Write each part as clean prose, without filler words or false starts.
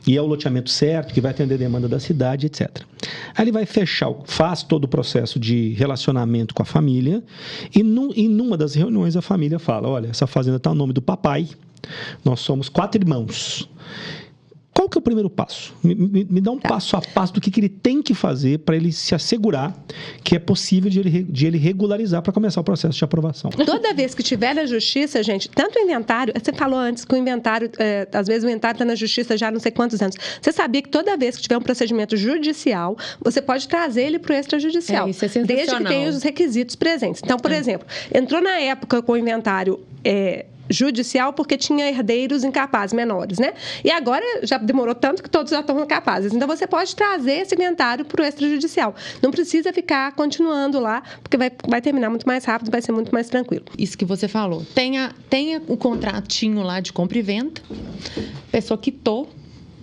e é o loteamento certo, que vai atender a demanda da cidade, etc. Aí ele vai faz todo o processo de relacionamento com a família e numa das reuniões a família fala, olha, essa fazenda está no nome do papai, nós somos 4 irmãos. Qual que é o primeiro passo? Me dá um passo a passo do que ele tem que fazer para ele se assegurar que é possível de ele regularizar para começar o processo de aprovação. Toda vez que tiver na justiça, gente, tanto o inventário, você falou antes que o inventário, às vezes o inventário está na justiça já há não sei quantos anos. Você sabia que toda vez que tiver um procedimento judicial, você pode trazer ele para o extrajudicial, isso é sensacional. desde que tenha os requisitos presentes. Então, por exemplo, entrou na época com o inventário judicial porque tinha herdeiros incapazes menores, né? E agora já demorou tanto que todos já estão incapazes. Então, você pode trazer esse inventário para o extrajudicial. Não precisa ficar continuando lá, porque vai terminar muito mais rápido, vai ser muito mais tranquilo. Isso que você falou. Tenha o contratinho lá de compra e venda, a pessoa quitou,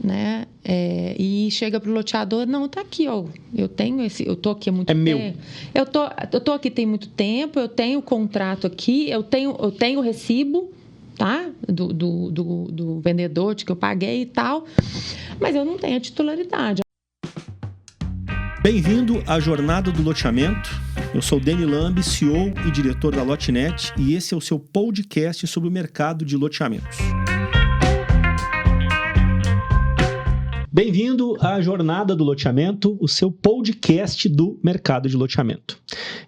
né? E chega pro loteador, não, tá aqui, ó, eu tô aqui há muito tempo. Meu. Eu tô aqui tem muito tempo, eu tenho o contrato aqui, eu tenho o recibo, tá? Do vendedor de que eu paguei e tal, mas eu não tenho a titularidade. Bem-vindo à Jornada do Loteamento. Eu sou o Deni Lambi, CEO e diretor da Lotenet, e esse é o seu podcast sobre o mercado de loteamentos. Bem-vindo à Jornada do Loteamento, o seu podcast do mercado de loteamento.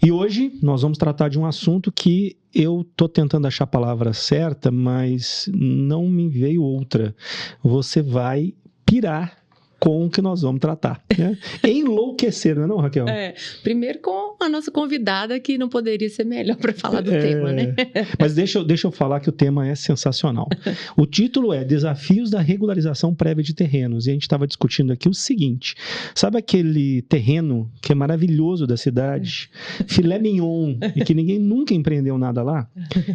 E hoje nós vamos tratar de um assunto que eu estou tentando achar a palavra certa, mas não me veio outra. Você vai pirar com o que nós vamos tratar, né? Enlouquecer, não é não, Raquel? Primeiro com a nossa convidada, que não poderia ser melhor para falar do tema, né? Mas deixa eu falar que o tema é sensacional. O título é Desafios da Regularização Prévia de Terrenos, e a gente estava discutindo aqui o seguinte, sabe aquele terreno que é maravilhoso da cidade, filé mignon, e que ninguém nunca empreendeu nada lá?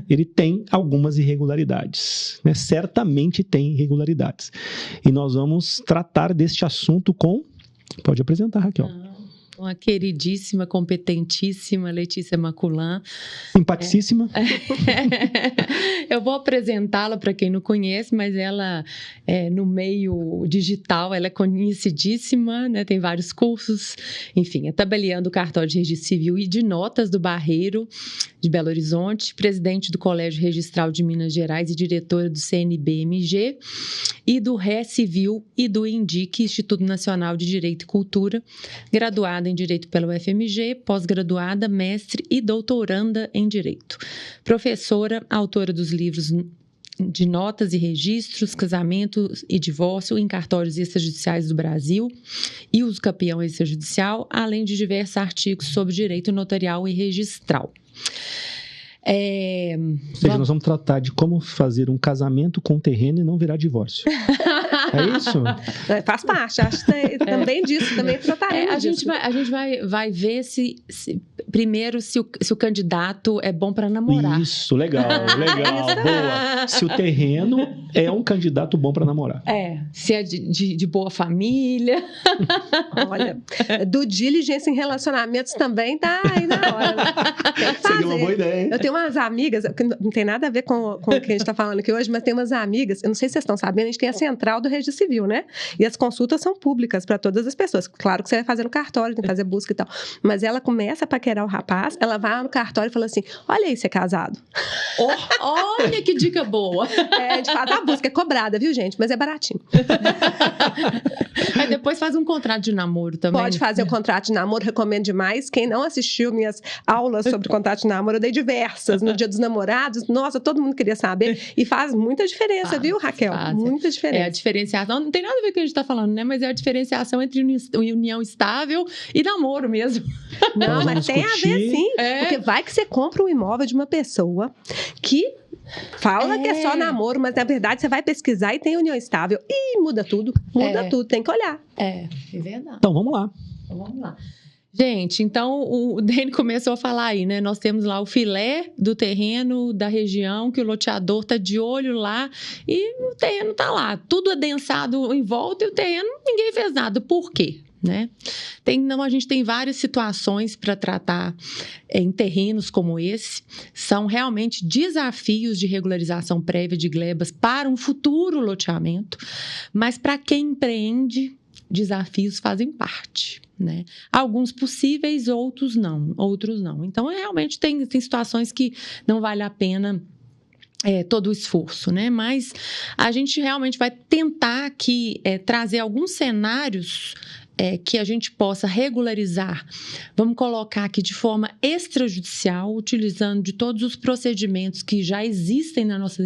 Ele tem algumas irregularidades, né? Certamente tem irregularidades. E nós vamos tratar deste assunto com... Pode apresentar, Raquel. Uma queridíssima, competentíssima Letícia Maculan. Simpaticíssima. Eu vou apresentá-la para quem não conhece, mas ela, no meio digital, ela é conhecidíssima, né? Tem vários cursos. Enfim, é tabeliando o cartório de registro civil e de notas do Barreiro, de Belo Horizonte, presidente do Colégio Registral de Minas Gerais e diretora do CNBMG e do Ré Civil e do INDIC, Instituto Nacional de Direito e Cultura, graduada em Direito pela UFMG, pós-graduada, mestre e doutoranda em Direito. Professora, autora dos livros de notas e registros, casamento e divórcio em cartórios extrajudiciais do Brasil e uso campeão extrajudicial, além de diversos artigos sobre direito notarial e registral. Ou seja, nós vamos tratar de como fazer um casamento com terreno e não virar divórcio. É isso? Faz parte, acho que também disso, também trataremos disso. A gente vai ver primeiro se o candidato é bom para namorar. Isso, legal, boa. Se o terreno é um candidato bom para namorar. Se é de boa família. Olha, do diligência em relacionamentos também tá aí na hora. Né? Tem que fazer. Seria uma boa ideia. Eu tenho umas amigas, que não tem nada a ver com o que a gente está falando aqui hoje, mas tem umas amigas, eu não sei se vocês estão sabendo, a gente tem a central do Registro Civil, né? E as consultas são públicas para todas as pessoas. Claro que você vai fazer no cartório, tem que fazer busca e tal. Mas ela começa a paquerar o rapaz, ela vai no cartório e fala assim, olha aí, você é casado. Olha que dica boa. A gente faz a busca, é cobrada, viu, gente? Mas é baratinho. Aí depois faz um contrato de namoro também. Pode fazer o contrato de namoro, recomendo demais. Quem não assistiu minhas aulas sobre contrato de namoro, eu dei diversas no Dia dos Namorados. Nossa, todo mundo queria saber. E faz muita diferença, viu, Raquel? Muita diferença. A diferenciação, não tem nada a ver com o que a gente está falando, né? Mas é a diferenciação entre união estável e namoro mesmo. Não, mas tem a ver sim. Porque vai que você compra um imóvel de uma pessoa que fala que é só namoro, mas na verdade você vai pesquisar e tem união estável. E muda tudo, tem que olhar. É verdade. Então, vamos lá. Gente, então o Dene começou a falar aí, né? Nós temos lá o filé do terreno da região, que o loteador tá de olho lá e o terreno tá lá, tudo adensado em volta e o terreno, ninguém fez nada. Por quê? Né? A gente tem várias situações para tratar em terrenos como esse. São realmente desafios de regularização prévia de glebas para um futuro loteamento, mas para quem empreende, desafios fazem parte. Né? Alguns possíveis, outros não. Então, realmente tem situações que não vale a pena todo o esforço, né? Mas a gente realmente vai tentar aqui trazer alguns cenários que a gente possa regularizar, vamos colocar aqui de forma extrajudicial, utilizando de todos os procedimentos que já existem na nossa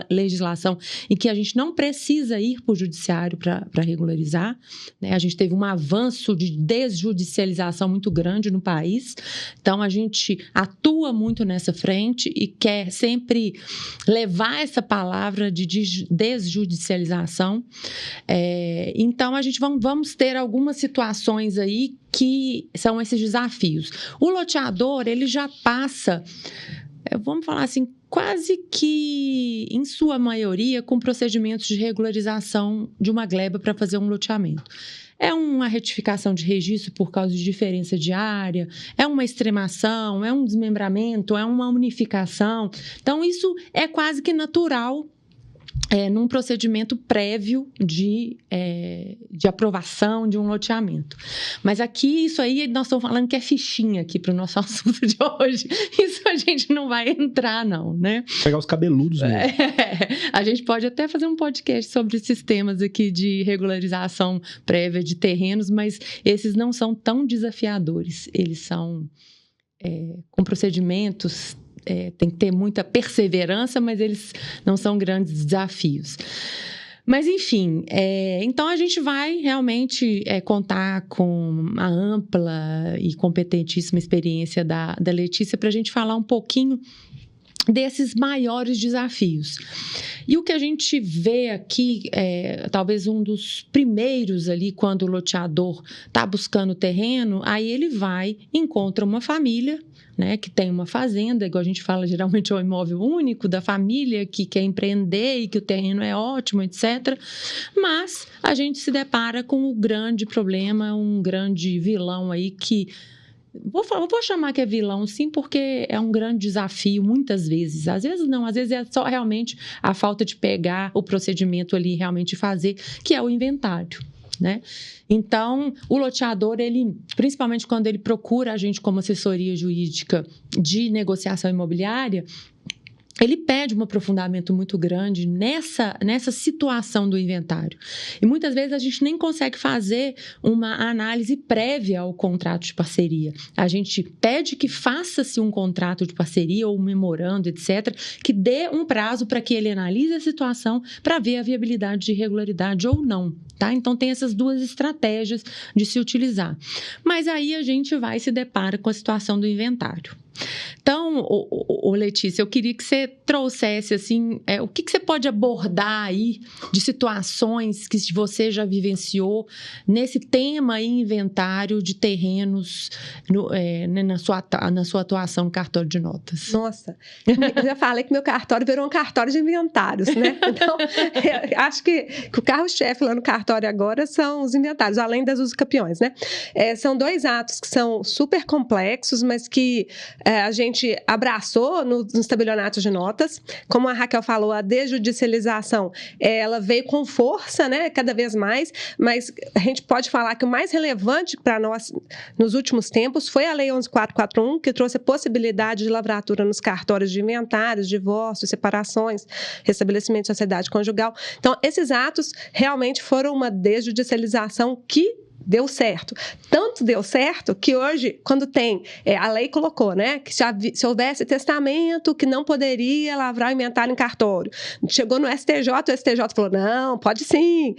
legislação e que a gente não precisa ir para o judiciário para regularizar. Né? A gente teve um avanço de desjudicialização muito grande no país, então a gente atua muito nessa frente e quer sempre levar essa palavra de desjudicialização. Então, a gente vamos ter algumas situações aí que são esses desafios. O loteador, ele já passa, vamos falar assim, quase que, em sua maioria, com procedimentos de regularização de uma gleba para fazer um loteamento. É uma retificação de registro por causa de diferença de área, é uma extremação, é um desmembramento, é uma unificação. Então, isso é quase que natural num procedimento prévio de aprovação de um loteamento. Mas aqui, isso aí, nós estamos falando que é fichinha aqui para o nosso assunto de hoje. Isso a gente não vai entrar, não, né? Pegar os cabeludos mesmo. A gente pode até fazer um podcast sobre esses temas aqui de regularização prévia de terrenos, mas esses não são tão desafiadores. Eles são com procedimentos. Tem que ter muita perseverança, mas eles não são grandes desafios. Mas, enfim, então a gente vai realmente contar com a ampla e competentíssima experiência da Letícia para a gente falar um pouquinho desses maiores desafios. E o que a gente vê aqui, talvez um dos primeiros ali, quando o loteador está buscando terreno, aí ele encontra uma família, né, que tem uma fazenda, igual a gente fala, geralmente é um imóvel único da família, que quer empreender e que o terreno é ótimo, etc. Mas a gente se depara com um grande problema, um grande vilão aí que... Vou chamar que é vilão, sim, porque é um grande desafio, muitas vezes. Às vezes não, às vezes é só realmente a falta de pegar o procedimento ali e realmente fazer, que é o inventário. Né? Então, o loteador, principalmente quando ele procura a gente como assessoria jurídica de negociação imobiliária, ele pede um aprofundamento muito grande nessa situação do inventário. E muitas vezes a gente nem consegue fazer uma análise prévia ao contrato de parceria. A gente pede que faça-se um contrato de parceria ou um memorando, etc., que dê um prazo para que ele analise a situação para ver a viabilidade de irregularidade ou não. Tá? Então, tem essas duas estratégias de se utilizar. Mas aí a gente se depara com a situação do inventário. Então, Letícia, eu queria que você trouxesse assim, o que você pode abordar aí de situações que você já vivenciou nesse tema aí, inventário de terrenos na sua atuação no cartório de notas. Nossa, eu já falei que meu cartório virou um cartório de inventários, né? Então, acho que o carro-chefe lá no cartório agora são os inventários, além das usucapiões, né? São dois atos que são super complexos, mas que a gente abraçou nos tabelionatos de notas. Como a Raquel falou, a desjudicialização, ela veio com força, né, cada vez mais, mas a gente pode falar que o mais relevante para nós nos últimos tempos foi a Lei 11.441, que trouxe a possibilidade de lavratura nos cartórios de inventários, divórcios, separações, restabelecimento de sociedade conjugal. Então, esses atos realmente foram uma desjudicialização que deu certo. Tanto deu certo que hoje, quando tem... a lei colocou, né? Que se houvesse testamento, que não poderia lavrar o inventário em cartório. Chegou no STJ, o STJ falou, não, pode sim.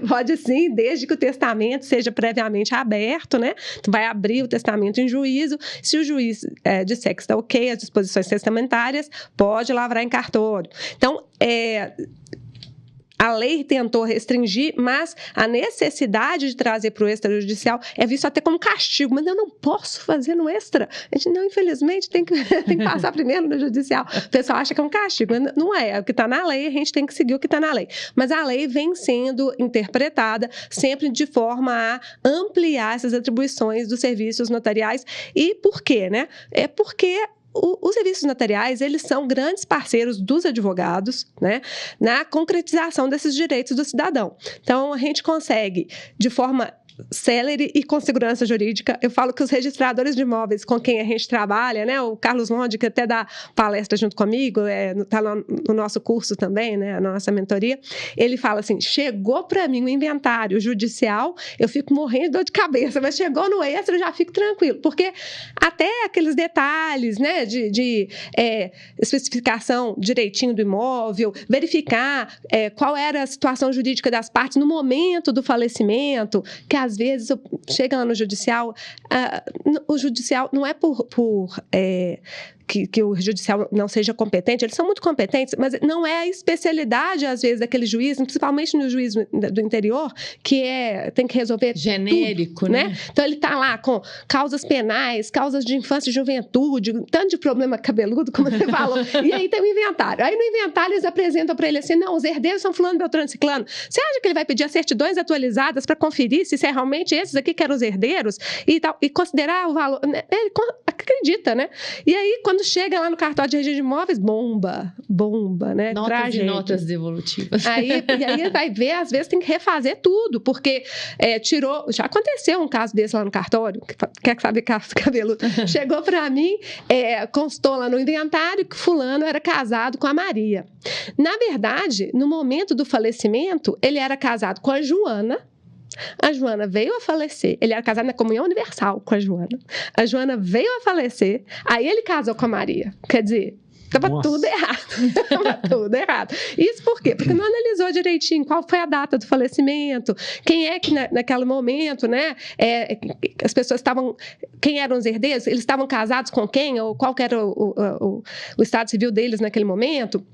Pode sim, desde que o testamento seja previamente aberto, né? Tu vai abrir o testamento em juízo. Se o juiz disser que está ok as disposições testamentárias, pode lavrar em cartório. Então, a lei tentou restringir, mas a necessidade de trazer para o extrajudicial é visto até como castigo. Mas eu não posso fazer no extra. A gente, não, infelizmente, tem que passar primeiro no judicial. O pessoal acha que é um castigo, mas não é. É o que está na lei, a gente tem que seguir o que está na lei. Mas a lei vem sendo interpretada sempre de forma a ampliar essas atribuições dos serviços notariais. E por quê, né? É porque os serviços notariais, eles são grandes parceiros dos advogados, né, na concretização desses direitos do cidadão. Então, a gente consegue, de forma célere e com segurança jurídica. Eu falo que os registradores de imóveis com quem a gente trabalha, né, o Carlos Londe, que até dá palestra junto comigo, está no nosso curso também, né, na nossa mentoria, ele fala assim, chegou para mim o inventário judicial, eu fico morrendo de dor de cabeça, mas chegou no extra, eu já fico tranquilo, porque até aqueles detalhes, né, de especificação direitinho do imóvel, verificar qual era a situação jurídica das partes no momento do falecimento, que às vezes chega lá no judicial, o judicial não é que o judicial não seja competente, eles são muito competentes, mas não é a especialidade, às vezes, daquele juiz, principalmente no juiz do interior, que tem que resolver genérico, tudo, né? Então, ele está lá com causas penais, causas de infância e juventude, tanto de problema cabeludo, como você falou, e aí tem o inventário. Aí, no inventário, eles apresentam para ele assim, não, os herdeiros são fulano, beltrano, ciclano. Você acha que ele vai pedir as certidões atualizadas para conferir se é realmente esses aqui que eram os herdeiros e tal, e considerar o valor? Ele acredita, né? E aí, quando chega lá no cartório de registro de imóveis, bomba, né? Notas tragédia. E notas devolutivas. E aí vai ver, às vezes tem que refazer tudo, porque já aconteceu um caso desse lá no cartório, quer saber cabeludo, chegou para mim, constou lá no inventário que fulano era casado com a Maria. Na verdade, no momento do falecimento, ele era casado com a Joana. A Joana veio a falecer. Ele era casado na comunhão universal com a Joana. A Joana veio a falecer. Aí ele casou com a Maria. Quer dizer, estava tudo errado. Estava tudo errado. Isso por quê? Porque não analisou direitinho qual foi a data do falecimento, quem é que naquele momento, né? As pessoas estavam... Quem eram os herdeiros? Eles estavam casados com quem? Ou qual que era o estado civil deles naquele momento?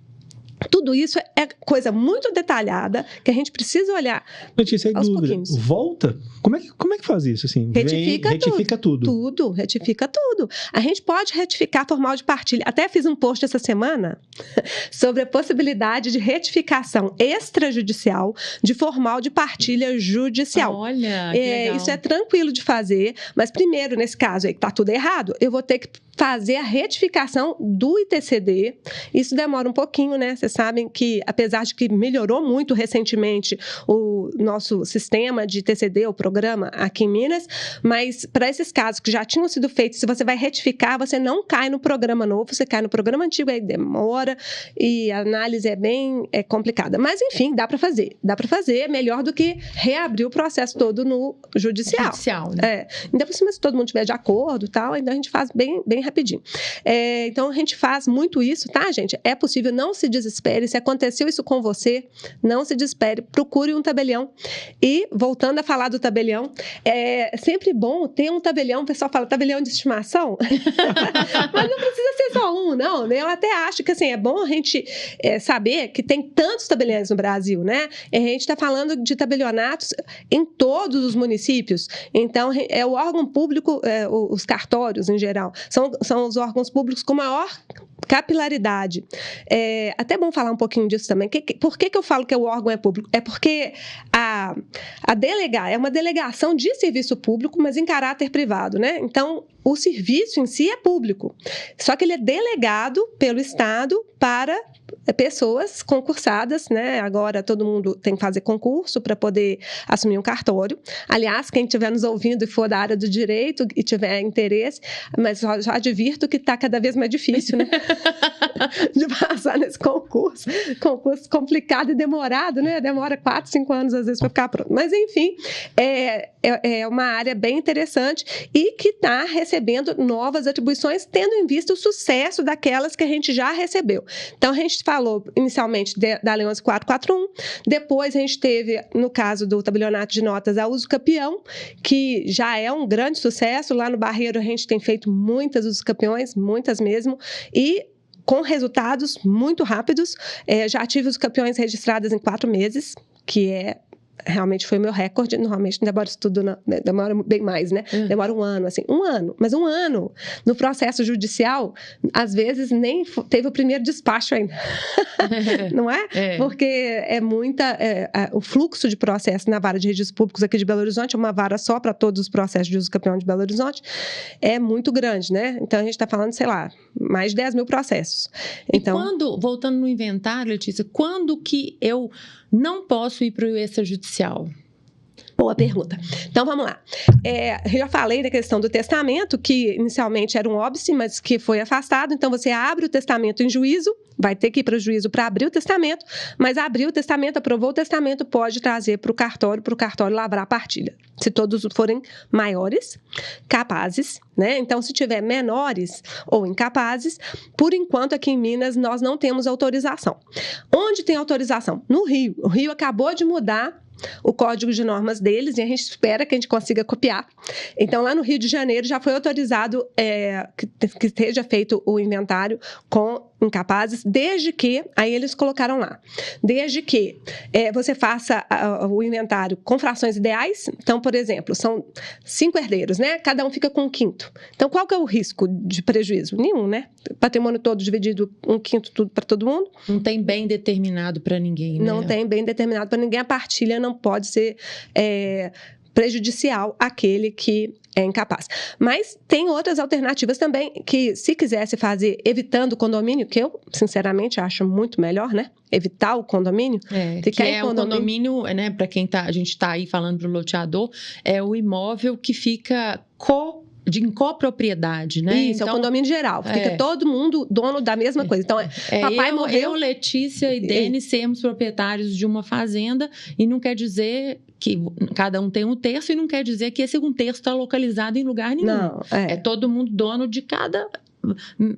Tudo isso é coisa muito detalhada que a gente precisa olhar aos pouquinhos. Volta? Como é que faz isso? Assim, retifica tudo. Retifica tudo. A gente pode retificar formal de partilha. Até fiz um post essa semana sobre a possibilidade de retificação extrajudicial de formal de partilha judicial. Olha, que legal. Isso é tranquilo de fazer, mas primeiro, nesse caso aí que está tudo errado, eu vou ter que fazer a retificação do ITCD. Isso demora um pouquinho, né? Vocês sabem que, apesar de que melhorou muito recentemente o nosso sistema de ITCD, o programa aqui em Minas, mas para esses casos que já tinham sido feitos, se você vai retificar, você não cai no programa novo, você cai no programa antigo, aí demora e a análise é bem complicada. Mas, enfim, dá para fazer. Dá para fazer, é melhor do que reabrir o processo todo no judicial. Né? Ainda por cima, se todo mundo estiver de acordo e tal, ainda a gente faz bem rapidinho. Então, a gente faz muito isso, tá, gente? É possível, não se desespere. Se aconteceu isso com você, não se desespere. Procure um tabelião. E, voltando a falar do tabelião, é sempre bom ter um tabelião. O pessoal fala tabelião de estimação. Mas não precisa ser só um, não. Eu até acho que, assim, é bom a gente saber que tem tantos tabeliões no Brasil, né? A gente está falando de tabelionatos em todos os municípios. Então, é o órgão público, os cartórios, em geral, são os órgãos públicos com maior capilaridade. Até bom falar um pouquinho disso também. Por que eu falo que o órgão é público? É porque a delegar é uma delegação de serviço público, mas em caráter privado, né? Então, o serviço em si é público. Só que ele é delegado pelo Estado para pessoas concursadas, né? Agora todo mundo tem que fazer concurso para poder assumir um cartório. Aliás, quem estiver nos ouvindo e for da área do direito e tiver interesse, mas já advirto que está cada vez mais difícil, né? De passar nesse concurso. Concurso complicado e demorado, né? Demora 4, 5 anos às vezes para ficar pronto. Mas, enfim, é uma área bem interessante e que está recebendo novas atribuições, tendo em vista o sucesso daquelas que a gente já recebeu. Então, a gente falou inicialmente da Lei 11.441, depois a gente teve, no caso do tabelionato de notas, a uso capião, que já é um grande sucesso. Lá no Barreiro a gente tem feito muitas usos capiões, muitas mesmo, e com resultados muito rápidos. Já tive os campeões registrados em 4 meses, que realmente foi meu recorde. Normalmente demora isso tudo, demora bem mais, né? Demora um ano, assim, mas um ano no processo judicial, às vezes nem teve o primeiro despacho ainda, não é? Porque o fluxo de processo na vara de registros públicos aqui de Belo Horizonte, é uma vara só para todos os processos de uso campeão de Belo Horizonte, é muito grande, né? Então a gente está falando, sei lá, mais de 10 mil processos. Então, voltando no inventário, Letícia, quando que eu não posso ir para o extrajudicial? Boa pergunta. Então, vamos lá. Eu já falei da questão do testamento, que inicialmente era um óbice, mas que foi afastado. Então, você abre o testamento em juízo, vai ter que ir para o juízo para abrir o testamento, mas abriu o testamento, aprovou o testamento, pode trazer para o cartório lavrar a partilha. Se todos forem maiores, capazes, né? Então, se tiver menores ou incapazes, por enquanto aqui em Minas nós não temos autorização. Onde tem autorização? No Rio. O Rio acabou de mudar o código de normas deles e a gente espera que a gente consiga copiar. Então, lá no Rio de Janeiro já foi autorizado que esteja feito o inventário com incapazes, desde que, aí eles colocaram lá, desde que você faça o inventário com frações ideais. Então, por exemplo, são 5 herdeiros, né? Cada um fica com 1/5. Então, qual que é o risco de prejuízo? Nenhum, né? Patrimônio todo dividido, 1/5 tudo para todo mundo. Não tem bem determinado para ninguém, né? Não tem bem determinado para ninguém. A partilha não pode ser prejudicial àquele que é incapaz. Mas tem outras alternativas também, que se quisesse fazer evitando o condomínio, que eu, sinceramente, acho muito melhor, né? Evitar o condomínio. Que é o condomínio, né? Para quem a gente está aí falando para o loteador, é o imóvel que fica em copropriedade, né? Isso, então, é o condomínio geral. Fica todo mundo dono da mesma coisa. Então, papai morreu. Eu, Letícia e Denis sermos proprietários de uma fazenda, e não quer dizer que cada um tem 1/3, e não quer dizer que esse 1/3 está localizado em lugar nenhum. Não, é todo mundo dono de cada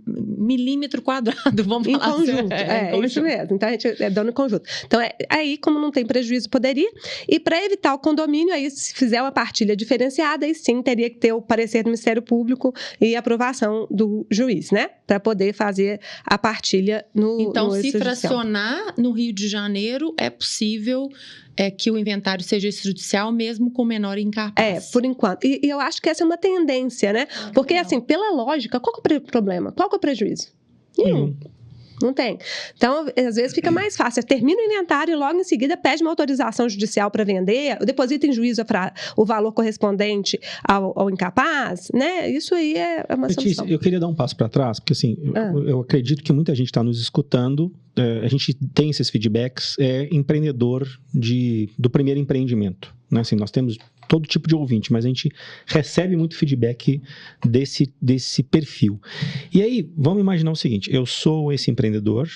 milímetro quadrado, vamos falar em conjunto, assim. Isso mesmo. Então, a gente é dono em conjunto. Então, aí, como não tem prejuízo, poderia. E para evitar o condomínio, aí, se fizer uma partilha diferenciada, aí sim, teria que ter o parecer do Ministério Público e aprovação do juiz, né? Para poder fazer a partilha no Então, no se fracionar no Rio de Janeiro, é possível que o inventário seja extrajudicial, mesmo com menor incapaz. Por enquanto. E eu acho que essa é uma tendência, né? Porque, assim, pela lógica, qual que é o problema? Qual que é o prejuízo? Nenhum. Não tem. Então, às vezes fica mais fácil. Você termina o inventário e logo em seguida pede uma autorização judicial para vender, deposita em juízo o valor correspondente ao incapaz, né? Isso aí é uma solução. Eu queria dar um passo para trás, porque assim, eu acredito que muita gente está nos escutando, a gente tem esses feedbacks, empreendedor do primeiro empreendimento. Né? Assim, nós temos todo tipo de ouvinte, mas a gente recebe muito feedback desse perfil. E aí, vamos imaginar o seguinte, eu sou esse empreendedor,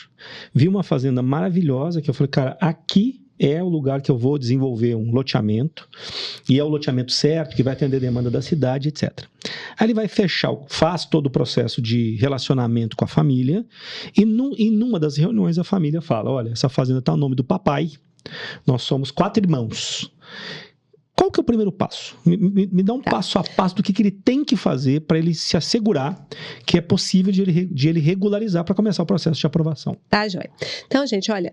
vi uma fazenda maravilhosa, que eu falei, cara, aqui é o lugar que eu vou desenvolver um loteamento, e é o loteamento certo, que vai atender a demanda da cidade, etc. Aí ele vai faz todo o processo de relacionamento com a família, e numa das reuniões a família fala, olha, essa fazenda está no nome do papai, nós somos 4 irmãos. Qual que é o primeiro passo? Me dá um passo a passo do que ele tem que fazer para ele se assegurar que é possível de ele regularizar para começar o processo de aprovação. Tá, joia. Então, gente, olha,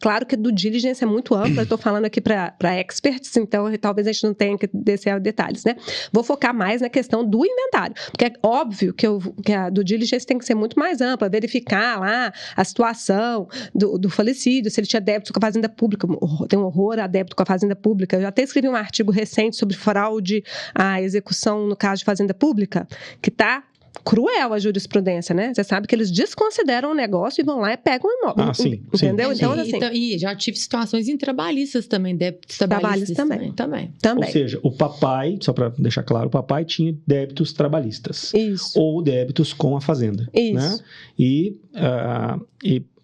claro que do diligence é muito amplo, eu estou falando aqui para experts, então talvez a gente não tenha que descer a detalhes, né? Vou focar mais na questão do inventário, porque é óbvio que a do diligence tem que ser muito mais ampla, verificar lá a situação do falecido, se ele tinha débito com a fazenda pública, tem um horror a débito com a fazenda pública. Eu já até escrevi um artigo recente sobre fraude à execução no caso de fazenda pública, que está cruel a jurisprudência, né? Você sabe que eles desconsideram o negócio e vão lá e pegam o imóvel. Sim. Entendeu? Sim. Então, assim... E já tive situações em trabalhistas também, débitos trabalhistas também. Ou seja, o papai, só para deixar claro, o papai tinha débitos trabalhistas. Isso. Ou débitos com a fazenda. Isso. Né? E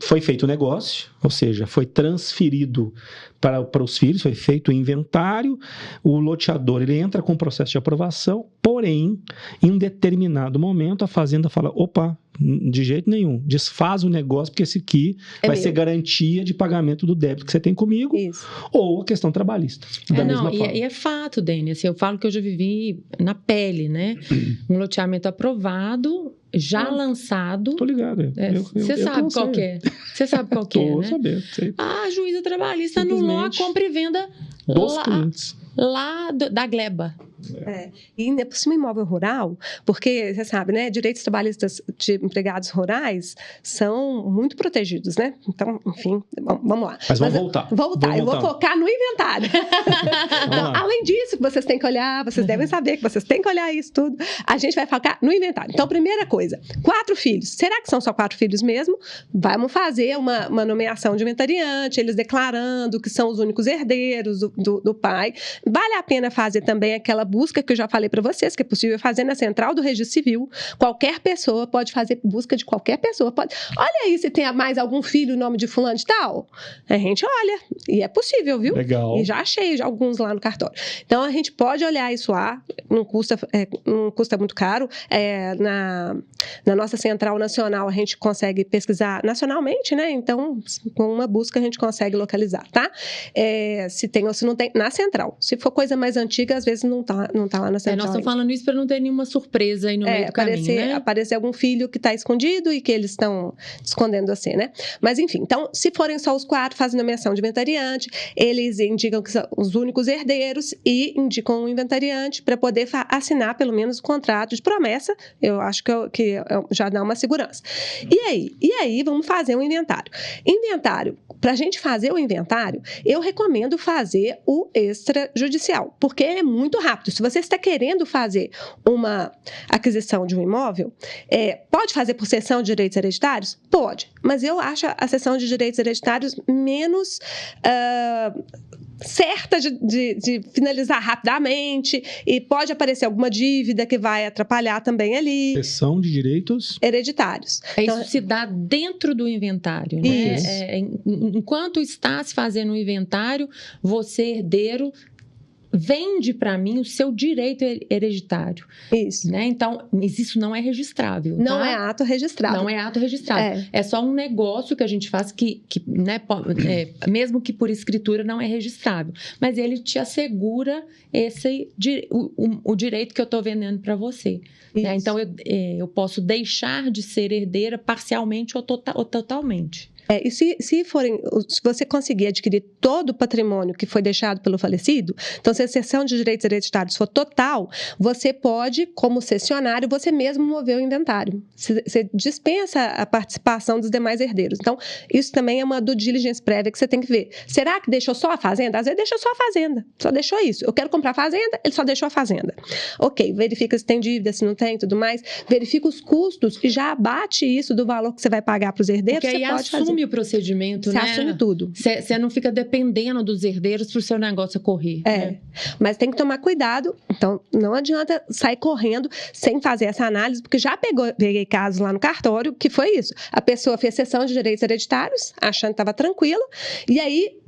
foi feito o negócio, ou seja, foi transferido para os filhos, foi feito o inventário, o loteador ele entra com o processo de aprovação, porém, em um determinado momento, a fazenda fala, opa, de jeito nenhum, desfaz o negócio, porque esse aqui vai ser garantia de pagamento do débito que você tem comigo, Isso. ou a questão trabalhista. E é fato, Denis, assim, eu falo que eu já vivi na pele, né? Um loteamento aprovado, já lançado. Tô ligado. Você sabe qual que é. Você sabe qual que é, Tô né? sabendo, sei. A juíza trabalhista anulou a compra e venda Dos clientes. lá da Gleba. E ainda por cima imóvel rural, porque você sabe, né, direitos trabalhistas de empregados rurais são muito protegidos, né? Então, enfim, vamos lá. Mas vamos voltar. Eu vou focar no inventário. Então, além disso, que vocês têm que olhar, vocês devem saber que vocês têm que olhar isso tudo, a gente vai focar no inventário. Então, primeira coisa, 4 filhos. Será que são só 4 filhos mesmo? Vamos fazer uma nomeação de inventariante, eles declarando que são os únicos herdeiros do pai. Vale a pena fazer também aquela busca que eu já falei para vocês, que é possível fazer na central do Registro Civil. Qualquer pessoa pode fazer busca de qualquer pessoa. Olha aí se tem mais algum filho, nome de fulano de tal. A gente olha. E é possível, viu? Legal. E já achei alguns lá no cartório. Então, a gente pode olhar isso lá. Não custa muito caro. Na nossa central nacional, a gente consegue pesquisar nacionalmente, né? Então, com uma busca, a gente consegue localizar, tá? Se tem ou se não tem, na central. Se for coisa mais antiga, às vezes não tá lá na central. Nós estamos falando isso para não ter nenhuma surpresa aí no meio do caminho, né? Aparecer algum filho que está escondido e que eles estão escondendo assim, né? Mas, enfim, então, se forem só os 4, fazem nomeação de inventariante, eles indicam que são os únicos herdeiros e indicam um inventariante para poder assinar, pelo menos, o contrato de promessa. Eu acho que já dá uma segurança. E aí, vamos fazer um inventário. Para a gente fazer o inventário, eu recomendo fazer o extrajudicial, porque é muito rápido. Se você está querendo fazer uma aquisição de um imóvel, pode fazer por cessão de direitos hereditários? Pode, mas eu acho a cessão de direitos hereditários menos certa de finalizar rapidamente, e pode aparecer alguma dívida que vai atrapalhar também ali. Cessão de direitos hereditários. Então, isso se dá dentro do inventário, né? Enquanto está se fazendo o inventário, você, herdeiro, vende para mim o seu direito hereditário. Isso. Né? Então, mas isso não é registrável. Não tá? é ato registrado. Não é ato registrado. É só um negócio que a gente faz que né, mesmo que por escritura não é registrável. Mas ele te assegura o direito que eu estou vendendo para você. Né? Então, eu posso deixar de ser herdeira parcialmente ou totalmente. E se você conseguir adquirir todo o patrimônio que foi deixado pelo falecido, então se a cessão de direitos hereditários for total, você pode, como cessionário, você mesmo mover o inventário. Você dispensa a participação dos demais herdeiros. Então, isso também é uma due diligence prévia que você tem que ver. Será que deixou só a fazenda? Às vezes deixou só a fazenda, só deixou isso. Eu quero comprar a fazenda, ele só deixou a fazenda. Ok, verifica se tem dívida, se não tem, tudo mais. Verifica os custos e já abate isso do valor que você vai pagar para os herdeiros. Porque aí pode fazer. O procedimento, você né? assume tudo. Você não fica dependendo dos herdeiros para o seu negócio correr. Né? Mas tem que tomar cuidado. Então, não adianta sair correndo sem fazer essa análise, porque já peguei casos lá no cartório que foi isso. A pessoa fez cessão de direitos hereditários, achando que estava tranquila, e aí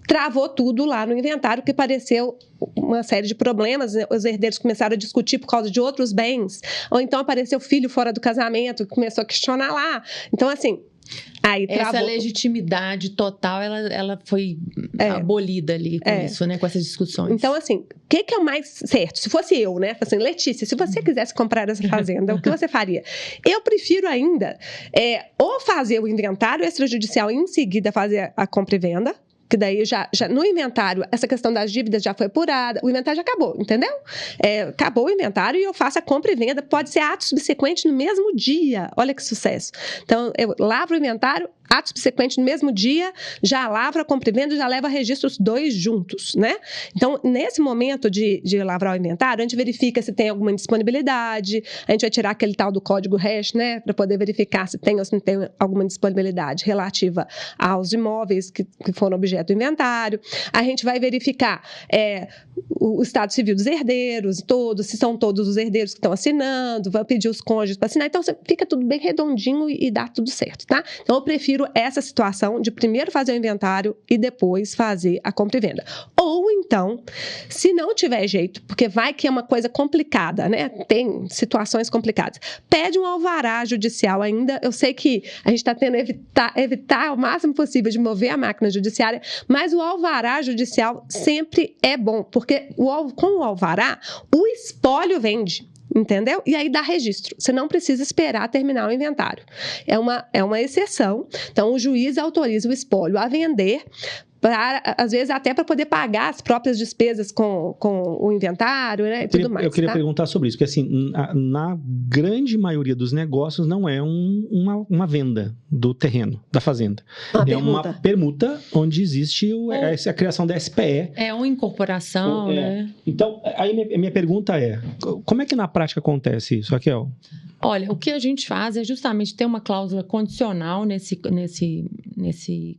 travou tudo lá no inventário, que pareceu uma série de problemas. Os herdeiros começaram a discutir por causa de outros bens, ou então apareceu filho fora do casamento, começou a questionar lá. Então, assim, aí travou. Essa legitimidade total, ela foi abolida ali com isso, né? Com essas discussões. Então, assim, o que é o mais certo? Se fosse eu, né? Assim, Letícia, se você quisesse comprar essa fazenda, o que você faria? Eu prefiro ainda ou fazer o inventário extrajudicial e em seguida fazer a compra e venda, que daí já no inventário, essa questão das dívidas já foi apurada, o inventário já acabou, entendeu? Acabou o inventário e eu faço a compra e venda, pode ser ato subsequente no mesmo dia, olha que sucesso. Então, eu lavro o inventário, ato subsequente no mesmo dia, já lavra a compra e venda, já leva registros 2 juntos, né? Então, nesse momento de lavrar o inventário, a gente verifica se tem alguma indisponibilidade, a gente vai tirar aquele tal do código hash, né? Para poder verificar se tem ou se não tem alguma disponibilidade relativa aos imóveis que foram objeto do inventário. A gente vai verificar o estado civil dos herdeiros, se são todos os herdeiros que estão assinando, vai pedir os cônjuges para assinar. Então, fica tudo bem redondinho e dá tudo certo, tá? Então, eu prefiro essa situação de primeiro fazer o inventário e depois fazer a compra e venda. Ou então, se não tiver jeito, porque vai que é uma coisa complicada, né? Tem situações complicadas. Pede um alvará judicial ainda. Eu sei que a gente está tendo evitar o máximo possível de mover a máquina judiciária, mas o alvará judicial sempre é bom, porque com o alvará, o espólio vende. entendeu? E aí dá registro. Você não precisa esperar terminar o inventário. É uma exceção. Então, o juiz autoriza o espólio a vender, às vezes até para poder pagar as próprias despesas com o inventário, né, e tudo mais. Eu queria perguntar sobre isso, porque assim, na grande maioria dos negócios não é uma venda do terreno, da fazenda. Uma permuta onde existe a criação da SPE. É uma incorporação, né? Então, aí minha pergunta é, como é que na prática acontece isso, Raquel? Olha, o que a gente faz é justamente ter uma cláusula condicional nesse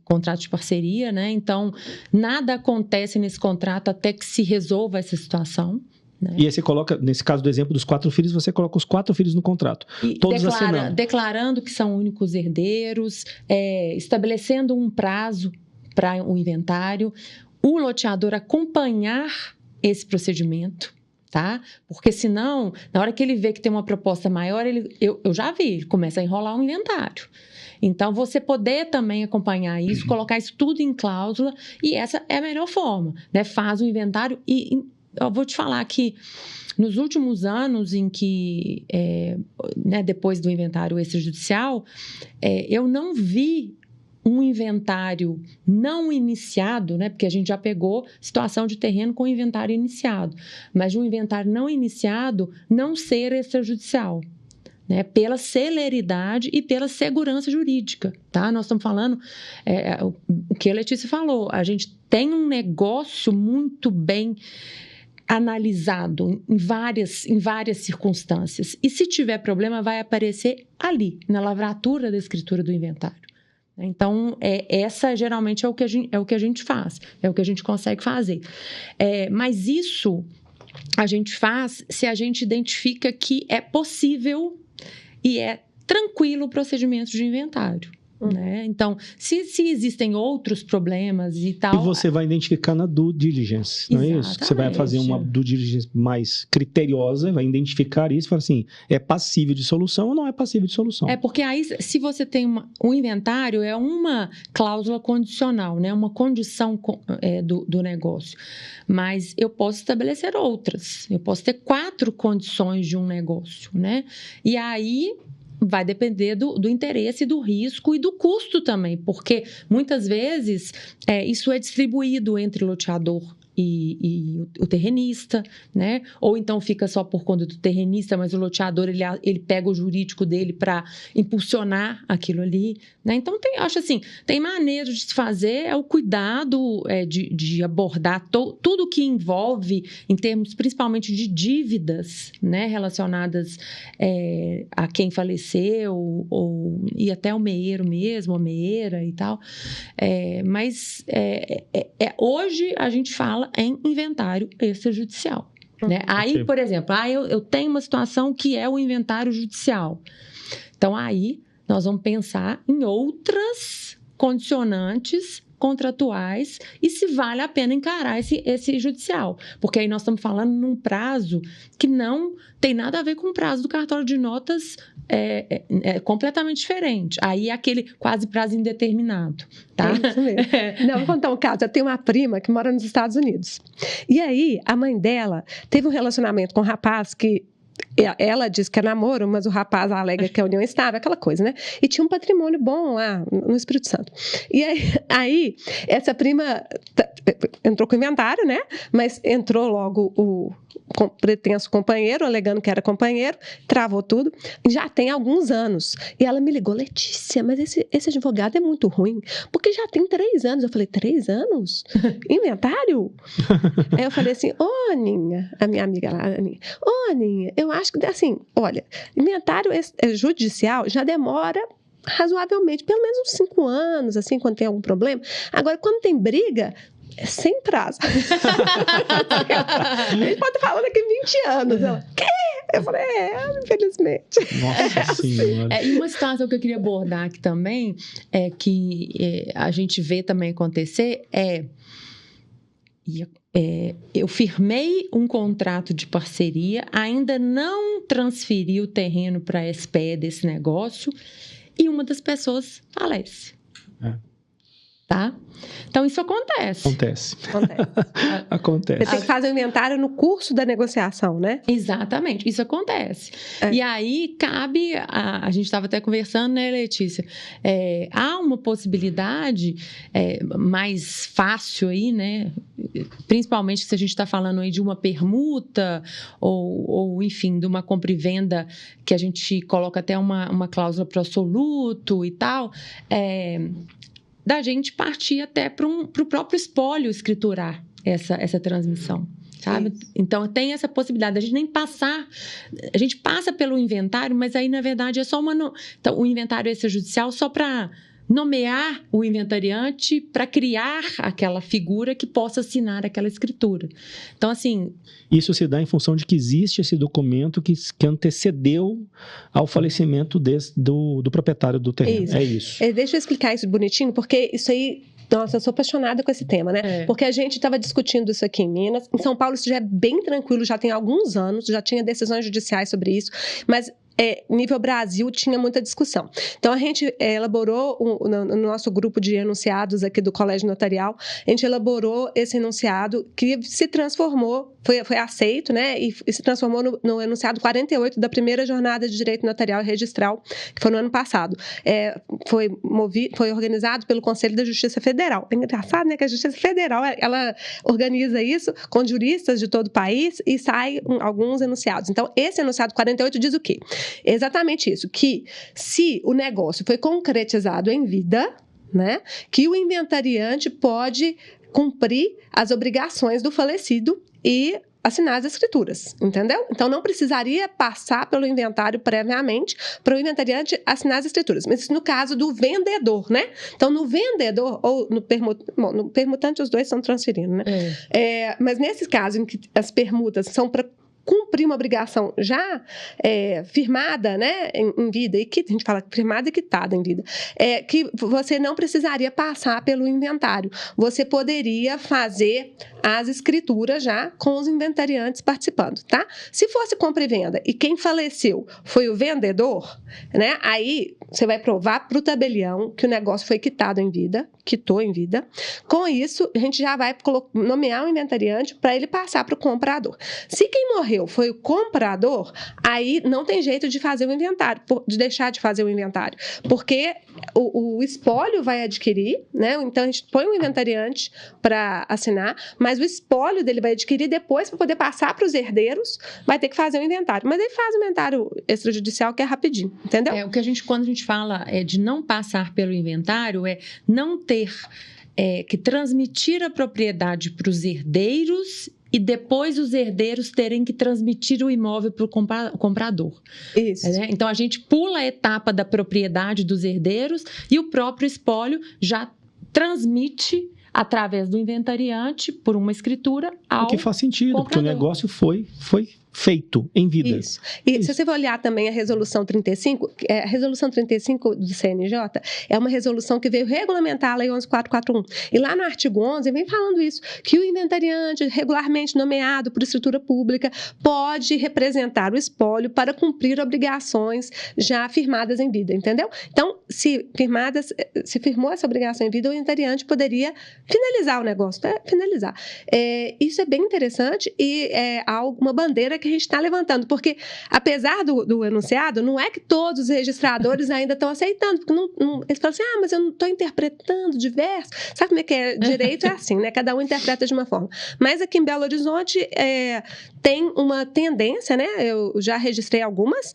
contrato de parceria, né? Então, nada acontece nesse contrato até que se resolva essa situação. Né? E aí você coloca, nesse caso do exemplo dos 4 filhos, você coloca os 4 filhos no contrato, todos assinando. Declarando que são únicos herdeiros, estabelecendo um prazo para o inventário, o loteador acompanhar esse procedimento. Tá? Porque senão, na hora que ele vê que tem uma proposta maior, eu já vi, ele começa a enrolar um inventário. Então, você poder também acompanhar isso, colocar isso tudo em cláusula, e essa é a melhor forma, né? Faz o inventário e eu vou te falar que nos últimos anos em que, né, depois do inventário extrajudicial, eu não vi um inventário não iniciado, né? Porque a gente já pegou situação de terreno com inventário iniciado, mas de um inventário não iniciado não ser extrajudicial, né? Pela celeridade e pela segurança jurídica, tá? Nós estamos falando, o que a Letícia falou, a gente tem um negócio muito bem analisado em várias circunstâncias, e se tiver problema vai aparecer ali, na lavratura da escritura do inventário. Então, essa geralmente é o que a gente faz, é o que a gente consegue fazer. Mas isso a gente faz se a gente identifica que é possível e é tranquilo o procedimento de inventário. Né? Então, se existem outros problemas e tal... E você vai identificar na due diligence, não é isso? Você vai fazer uma due diligence mais criteriosa, vai identificar isso e falar assim, é passível de solução ou não é passível de solução? Porque aí, se você tem um inventário, é uma cláusula condicional, né? Uma condição do negócio. Mas eu posso estabelecer outras. Eu posso ter 4 condições de um negócio, né? E aí... vai depender do interesse, do risco e do custo também, porque muitas vezes isso é distribuído entre o loteador e o terrenista, né? Ou então fica só por conta do terrenista, mas o loteador ele pega o jurídico dele para impulsionar aquilo ali, né? Então acho assim, tem maneiras de se fazer, o cuidado de abordar tudo que envolve em termos principalmente de dívidas, né? Relacionadas a quem faleceu e até o meeiro mesmo, a meeira e tal, mas hoje a gente fala em inventário extrajudicial. Né? Aí, por exemplo, eu tenho uma situação que é o inventário judicial. Então, aí nós vamos pensar em outras condicionantes contratuais e se vale a pena encarar esse judicial. Porque aí nós estamos falando num prazo que não tem nada a ver com o prazo do cartório de notas, é completamente diferente. Aí é aquele quase prazo indeterminado. Tá? É isso mesmo. Não, vou contar um caso. Eu tenho uma prima que mora nos Estados Unidos. E aí, a mãe dela teve um relacionamento com um rapaz que ela diz que é namoro, mas o rapaz alega que é união estável, aquela coisa, né? E tinha um patrimônio bom lá no Espírito Santo. E aí essa prima entrou com o inventário, né? Mas entrou logo o pretenso companheiro, alegando que era companheiro, travou tudo. Já tem alguns anos. E ela me ligou, Letícia, mas esse advogado é muito ruim, porque já tem 3 anos. Eu falei, 3 anos? Inventário? Aí eu falei assim, Aninha, a minha amiga lá, Aninha, Aninha, eu acho que, assim, olha, inventário judicial já demora razoavelmente, pelo menos uns 5 anos, assim, quando tem algum problema. Agora, quando tem briga, é sem prazo. A gente pode estar falando aqui 20 anos. Ela, quê? Eu falei, infelizmente. Nossa Senhora. E uma situação que eu queria abordar aqui também, que a gente vê também acontecer, eu firmei um contrato de parceria, ainda não transferi o terreno para a SPE desse negócio e uma das pessoas falece. tá? Então, isso acontece. Acontece. Você Acontece. tem que fazer o inventário no curso da negociação, né? Exatamente, isso acontece. E aí, cabe, a gente estava até conversando, né, Letícia? Há uma possibilidade mais fácil aí, né? Principalmente se a gente está falando aí de uma permuta ou, enfim, de uma compra e venda que a gente coloca até uma cláusula pro absoluto e tal, da gente partir até para o próprio espólio escriturar essa transmissão, sabe? Isso. Então, tem essa possibilidade, a gente nem passar, a gente passa pelo inventário, mas aí, na verdade, é só então, o inventário extrajudicial só para nomear o inventariante para criar aquela figura que possa assinar aquela escritura. Então, assim... Isso se dá em função de que existe esse documento que antecedeu ao falecimento do proprietário do terreno. Isso. É isso. Deixa eu explicar isso bonitinho, porque isso aí... Nossa, eu sou apaixonada com esse tema, né? Porque a gente estava discutindo isso aqui em Minas. Em São Paulo isso já é bem tranquilo, já tem alguns anos, já tinha decisões judiciais sobre isso, mas... nível Brasil tinha muita discussão. Então, a gente elaborou, no nosso grupo de enunciados aqui do Colégio Notarial, a gente elaborou esse enunciado que se transformou, foi aceito, né, e se transformou no enunciado 48 da primeira jornada de Direito Notarial e Registral, que foi no ano passado. Foi organizado pelo Conselho da Justiça Federal. É engraçado, né, que a Justiça Federal, ela organiza isso com juristas de todo o país e sai alguns enunciados. Então, esse enunciado 48 diz o quê? Exatamente isso, que se o negócio foi concretizado em vida, né, que o inventariante pode cumprir as obrigações do falecido e assinar as escrituras, entendeu? Então, não precisaria passar pelo inventário previamente para o inventariante assinar as escrituras. Mas isso no caso do vendedor, né? Então, no vendedor ou no permutante, os dois estão transferindo, né? Mas nesse caso em que as permutas são para cumprir uma obrigação já firmada, né, em vida, e que a gente fala firmada e quitada em vida, que você não precisaria passar pelo inventário. Você poderia fazer as escrituras já com os inventariantes participando, tá? Se fosse compra e venda e quem faleceu foi o vendedor, né, aí você vai provar para o tabelião que o negócio foi quitado em vida, quitou em vida. Com isso, a gente já vai nomear um inventariante para ele passar para o comprador. Se quem morreu foi o comprador, aí não tem jeito de fazer o inventário, de deixar de fazer o inventário, porque o espólio vai adquirir, né? Então a gente põe um inventariante para assinar, mas o espólio dele vai adquirir depois para poder passar para os herdeiros, vai ter que fazer o inventário. Mas ele faz o inventário extrajudicial que é rapidinho, entendeu? Quando a gente fala de não passar pelo inventário, não ter que transmitir a propriedade para os herdeiros e depois os herdeiros terem que transmitir o imóvel para o comprador. Isso. Então, a gente pula a etapa da propriedade dos herdeiros e o próprio espólio já transmite através do inventariante, por uma escritura, ao o que faz sentido, comprador. Porque o negócio foi feito em vida. Isso. E se você for olhar também a Resolução 35, a Resolução 35 do CNJ é uma resolução que veio regulamentar a Lei 11.441. E lá no artigo 11 vem falando isso, que o inventariante regularmente nomeado por escritura pública pode representar o espólio para cumprir obrigações já firmadas em vida, entendeu? Então, se firmou essa obrigação em vida, o inventariante poderia finalizar o negócio, finalizar. Isso é bem interessante e é uma bandeira que a gente está levantando, porque apesar do enunciado, não é que todos os registradores ainda estão aceitando, porque eles falam assim, mas eu não estou interpretando diverso. Sabe como é que é? Direito é assim, né? Cada um interpreta de uma forma. Mas aqui em Belo Horizonte tem uma tendência, né? Eu já registrei algumas.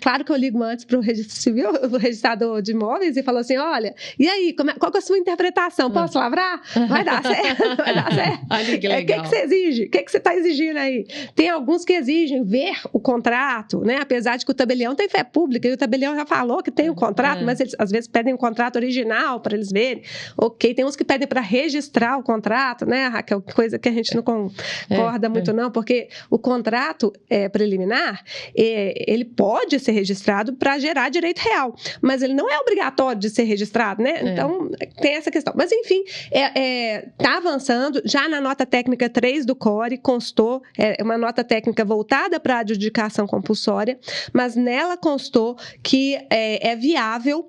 Claro que eu ligo antes para o registro civil, o registrador de imóveis, e falo assim, olha, e aí, qual que é a sua interpretação? Posso lavrar? Vai dar certo? Vai dar certo? Olha que legal. O que você exige? O que você está exigindo aí? Tem alguns que exigem ver o contrato, né? Apesar de que o tabelião tem fé pública e o tabelião já falou que tem o contrato, mas eles às vezes pedem um contrato original para eles verem. Ok, tem uns que pedem para registrar o contrato, né, Raquel? Coisa que a gente não concorda muito não, porque o contrato preliminar, ele pode ser registrado para gerar direito real, mas ele não é obrigatório de ser registrado, né? Então, tem essa questão. Mas, enfim, está avançando. Já na nota técnica 3 do CORE constou uma nota técnica voltada para a adjudicação compulsória, mas nela constou que é viável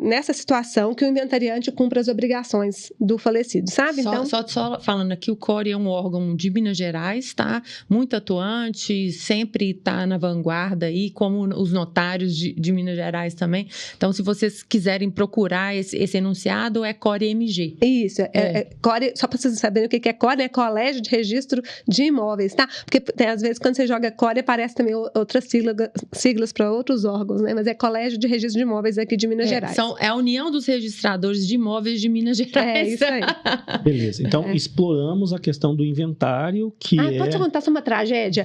nessa situação que o inventariante cumpra as obrigações do falecido, sabe? Só falando aqui, o CORE é um órgão de Minas Gerais, tá? Muito atuante, sempre está na vanguarda aí, como os notários de Minas Gerais também. Então, se vocês quiserem procurar esse enunciado, é CORE-MG. Isso, CORE, só para vocês saberem o que é CORE, é Colégio de Registro de Imóveis, tá? Porque às vezes quando você joga CORE, aparece também outras siglas para outros órgãos, né? Mas é Colégio de Registro de Imóveis aqui de Minas Gerais. É a União dos Registradores de Imóveis de Minas Gerais. É isso aí. Beleza, então exploramos a questão do inventário, que pode contar sobre uma tragédia?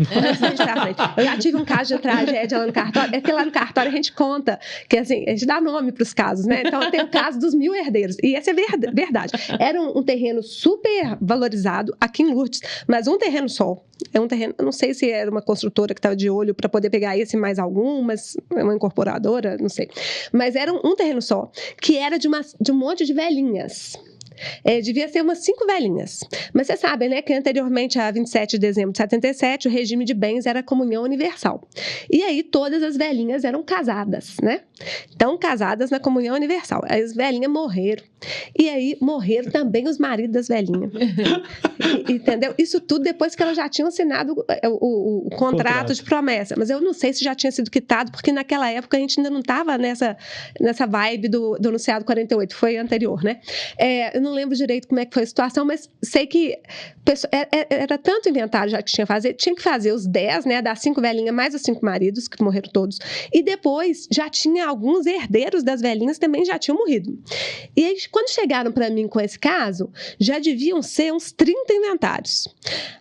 Eu já tive um caso de tragédia lá no cartório. É que lá no cartório a gente conta, que assim, a gente dá nome para os casos, né? Então tem o caso dos 1000 herdeiros. E essa é verdade. Era um terreno super valorizado aqui em Lourdes, mas um terreno só. É um terreno, eu não sei se era uma construtora que estava de olho para poder pegar esse mais algum, mas é uma incorporadora, não sei. Mas era um terreno só, que era de um monte de velhinhas. Devia ser umas 5 velhinhas. Mas vocês sabem, né, que anteriormente, a 27 de dezembro de 77, o regime de bens era a comunhão universal. E aí todas as velhinhas eram casadas, né? Então, casadas na comunhão universal. Aí as velhinhas morreram. E aí morreram também os maridos das velhinhas. Entendeu? Isso tudo depois que elas já tinham assinado o contrato de promessa. Mas eu não sei se já tinha sido quitado, porque naquela época a gente ainda não estava nessa vibe do enunciado 48. Foi anterior, né? Eu não lembro direito como é que foi a situação, mas sei que era tanto inventário já que tinha que fazer os 10, né, das 5 velhinhas mais os 5 maridos, que morreram todos, e depois já tinha alguns herdeiros das velhinhas também já tinham morrido. E aí, quando chegaram para mim com esse caso, já deviam ser uns 30 inventários.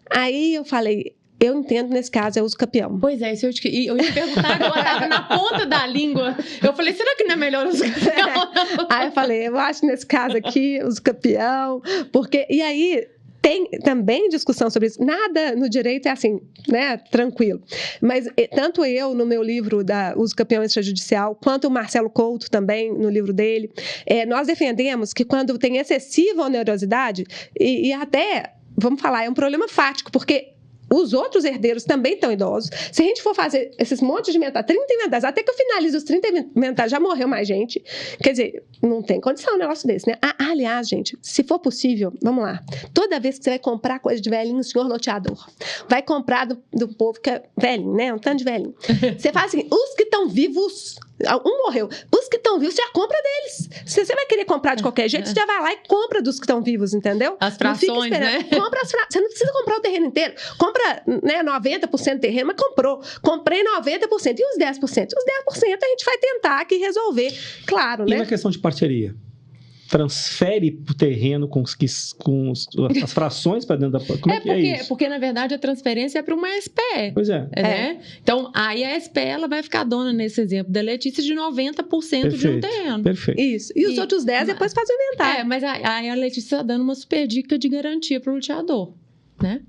Aí eu falei, eu entendo, nesse caso, é uso capião. Pois é, eu ia perguntar agora, estava na ponta da língua. Eu falei, será que não é melhor uso capião? Aí eu falei, eu acho nesse caso aqui, uso capião, porque... E aí... Tem também discussão sobre isso. Nada no direito é assim, né, tranquilo. Mas tanto eu, no meu livro da Uso Capião Extrajudicial, quanto o Marcelo Couto também, no livro dele, nós defendemos que quando tem excessiva onerosidade, e até, vamos falar, é um problema fático, porque os outros herdeiros também estão idosos. Se a gente for fazer esses montes de inventários, 30 inventários, até que eu finalize os 30 inventários, já morreu mais gente. Quer dizer, não tem condição um negócio desse, né? Aliás, gente, se for possível, vamos lá. Toda vez que você vai comprar coisa de velhinho, senhor loteador, vai comprar do povo que é velhinho, né? Um tanto de velhinho. Você faz assim, os que estão vivos... Um morreu. Os que estão vivos, você já compra deles. Se você vai querer comprar de qualquer jeito, você já vai lá e compra dos que estão vivos, entendeu? As frações, né? Compra as frações. Você não precisa comprar o terreno inteiro. Compra, né, 90% do terreno, mas comprou. Comprei 90%. E os 10%? Os 10% a gente vai tentar aqui resolver. Claro, né? E na questão de parceria? Transfere o terreno com as frações para dentro da... Como é que é isso? Porque, na verdade, a transferência é para uma SPE. Pois é. Né? Então, aí a SPE ela vai ficar dona, nesse exemplo da Letícia, de 90% de um terreno. Perfeito. Isso. E os outros 10% depois fazem o inventário. Mas aí a Letícia está dando uma super dica de garantia para o loteador, né?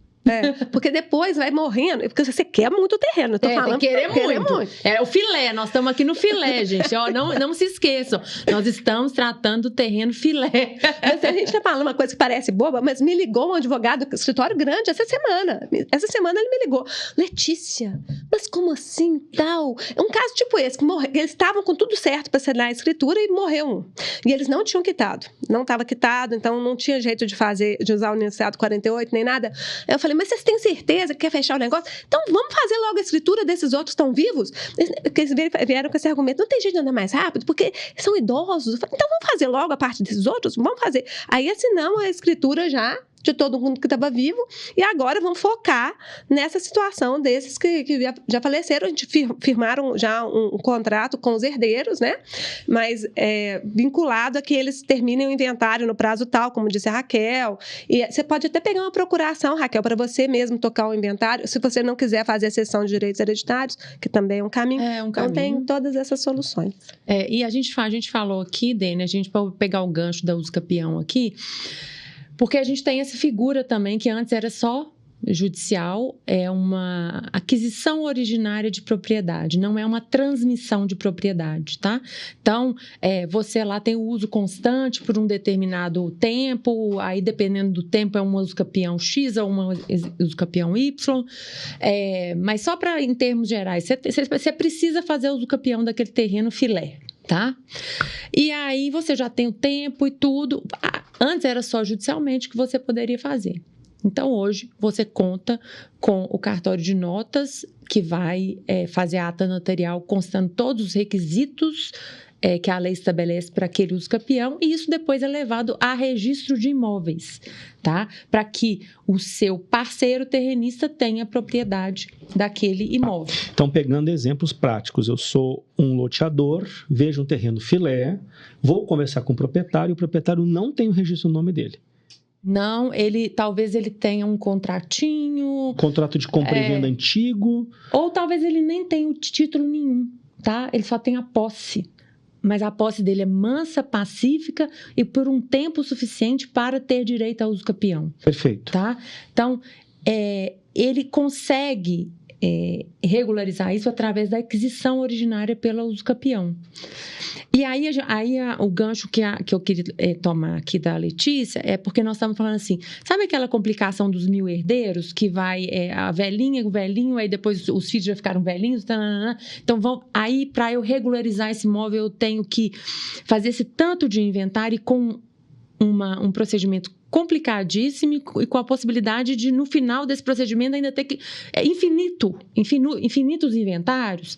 Porque depois vai morrendo, porque você quer muito o terreno. Eu tô falando, tem que querer muito. É o filé, nós estamos aqui no filé, gente. Ó, não se esqueçam, nós estamos tratando do terreno filé. Mas a gente tá falando uma coisa que parece boba, mas me ligou um advogado do escritório grande essa semana. Essa semana ele me ligou. Letícia, mas como assim, tal? É um caso tipo esse, que eles estavam com tudo certo para assinar a escritura e morreu um. E eles não tinham quitado. Não estava quitado, então não tinha jeito de usar o enunciado 48, nem nada. Aí eu falei, mas vocês têm certeza que quer fechar o negócio? Então vamos fazer logo a escritura desses outros que estão vivos? Eles vieram com esse argumento, não tem jeito de andar mais rápido, porque são idosos. Eu falei, então vamos fazer logo a parte desses outros? Vamos fazer. Aí assinamos a escritura já de todo mundo que estava vivo, e agora vamos focar nessa situação desses que já faleceram. A gente firmaram já um contrato com os herdeiros, né? Mas vinculado a que eles terminem o inventário no prazo tal, como disse a Raquel. E você pode até pegar uma procuração, Raquel, para você mesmo tocar o inventário, se você não quiser fazer a cessão de direitos hereditários, que também é um caminho. Então tem todas essas soluções. E a gente falou aqui, Dene, a gente pode pegar o gancho da uso capião aqui, porque a gente tem essa figura também, que antes era só judicial é uma aquisição originária de propriedade, não é uma transmissão de propriedade, tá? Então, você lá tem o uso constante por um determinado tempo, aí dependendo do tempo é um usucapião X ou um usucapião Y, mas só para, em termos gerais, você precisa fazer o usucapião daquele terreno filé, tá? E aí você já tem o tempo e tudo. Antes era só judicialmente que você poderia fazer. Então, hoje, você conta com o cartório de notas, que vai fazer a ata notarial constando todos os requisitos que a lei estabelece para aquele usucapião, e isso depois é levado a registro de imóveis, tá? Para que o seu parceiro terrenista tenha propriedade daquele imóvel. Então, pegando exemplos práticos, eu sou um loteador, vejo um terreno filé, vou conversar com o proprietário não tem o registro no nome dele. Não, talvez ele tenha um contratinho... Contrato de compra e venda antigo. Ou talvez ele nem tenha título nenhum, tá? Ele só tem a posse. Mas a posse dele é mansa, pacífica e por um tempo suficiente para ter direito ao usucapião. Perfeito. Tá? Então, ele consegue regularizar isso através da aquisição originária pelo usucapião. E aí o gancho que eu queria tomar aqui da Letícia é porque nós estamos falando assim, sabe aquela complicação dos 1000 herdeiros, que vai a velhinha, o velhinho, aí depois os filhos já ficaram velhinhos, então aí para eu regularizar esse imóvel eu tenho que fazer esse tanto de inventário e com um procedimento complicadíssimo e com a possibilidade de, no final desse procedimento, ainda ter que... infinitos inventários.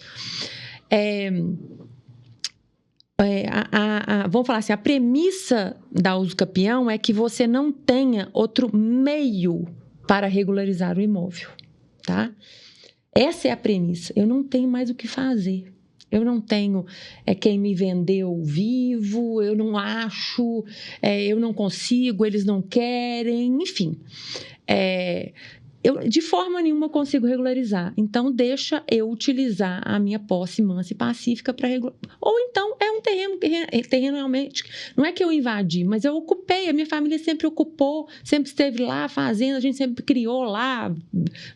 Vamos falar assim, a premissa da usucapião é que você não tenha outro meio para regularizar o imóvel, tá? Essa é a premissa. Eu não tenho mais o que fazer. Eu não tenho quem me vendeu vivo, eu não acho, eu não consigo, eles não querem, enfim. Eu de forma nenhuma consigo regularizar. Então, deixa eu utilizar a minha posse mansa e pacífica para regularizar. Ou então, é um terreno realmente... Não é que eu invadi, mas eu ocupei. A minha família sempre ocupou, sempre esteve lá fazendo, a gente sempre criou lá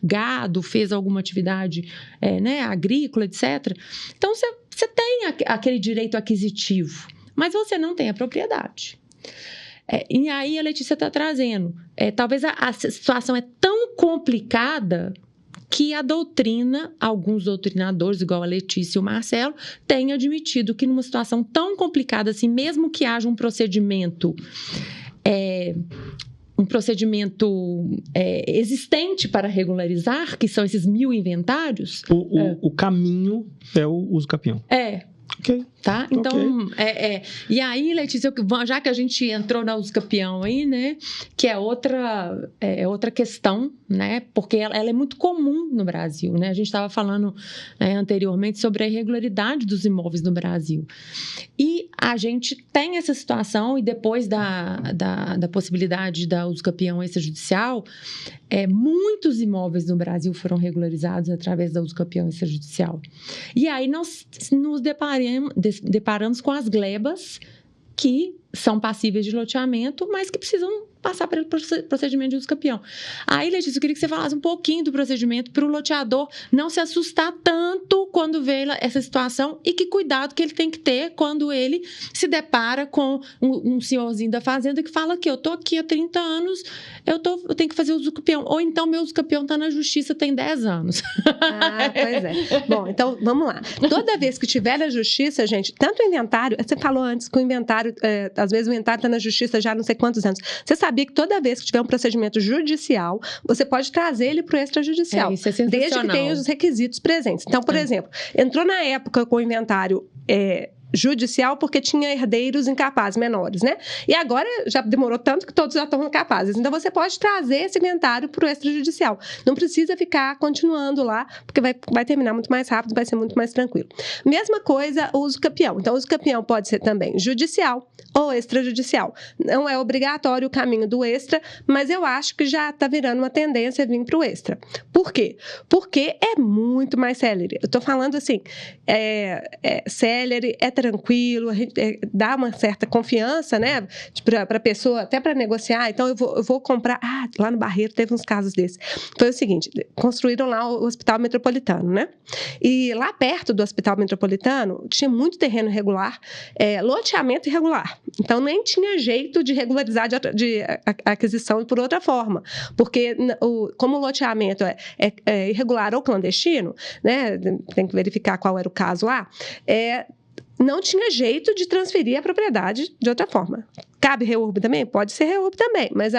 gado, fez alguma atividade agrícola, etc. Então, você tem aquele direito aquisitivo, mas você não tem a propriedade. E aí a Letícia está trazendo, talvez a situação é tão complicada que a doutrina, alguns doutrinadores, igual a Letícia e o Marcelo, têm admitido que numa situação tão complicada assim, mesmo que haja um procedimento existente para regularizar, que são esses 1000 inventários... O caminho é o usucapião. Ok. Tá? Então, e aí, Letícia, já que a gente entrou na usucapião aí, né, que é outra questão, né, porque ela é muito comum no Brasil, né, a gente estava falando anteriormente sobre a irregularidade dos imóveis no Brasil, e a gente tem essa situação, e depois da possibilidade da usucapião extrajudicial, muitos imóveis no Brasil foram regularizados através da usucapião extrajudicial, e aí nós nos deparamos com as glebas que são passíveis de loteamento, mas que precisam passar pelo procedimento de usucapião. Aí, Letícia, eu queria que você falasse um pouquinho do procedimento para o loteador não se assustar tanto quando vê essa situação e que cuidado que ele tem que ter quando ele se depara com um senhorzinho da fazenda que fala que eu estou aqui há 30 anos, eu tenho que fazer o usucapião. Ou então, meu usucapião está na justiça tem 10 anos. Pois é. Bom, então, vamos lá. Toda vez que tiver na justiça, gente, tanto o inventário, você falou antes que o inventário, às vezes o inventário está na justiça já há não sei quantos anos. Você sabia que toda vez que tiver um procedimento judicial, você pode trazer ele para o extrajudicial. Isso é sensacional. Desde que tenha os requisitos presentes. Então, por exemplo, entrou na época com o inventário judicial porque tinha herdeiros incapazes menores, né? E agora já demorou tanto que todos já estão incapazes. Então, você pode trazer esse inventário para o extrajudicial. Não precisa ficar continuando lá, porque vai terminar muito mais rápido, vai ser muito mais tranquilo. Mesma coisa, o usucapião. Então, o usucapião pode ser também judicial ou extrajudicial. Não é obrigatório o caminho do extra, mas eu acho que já está virando uma tendência vir para o extra. Por quê? Porque é muito mais célere. Eu estou falando assim, célere, tranquilo, a gente dá uma certa confiança, né, para a pessoa, até para negociar. Então, eu vou comprar. Lá no Barreiro teve uns casos desses. Foi o seguinte: construíram lá o Hospital Metropolitano, né? E lá perto do Hospital Metropolitano tinha muito terreno irregular, loteamento irregular. Então, nem tinha jeito de regularizar de aquisição por outra forma, porque como o loteamento é irregular ou clandestino, né, tem que verificar qual era o caso lá, não tinha jeito de transferir a propriedade de outra forma. Cabe reurb também? Pode ser reurb também, mas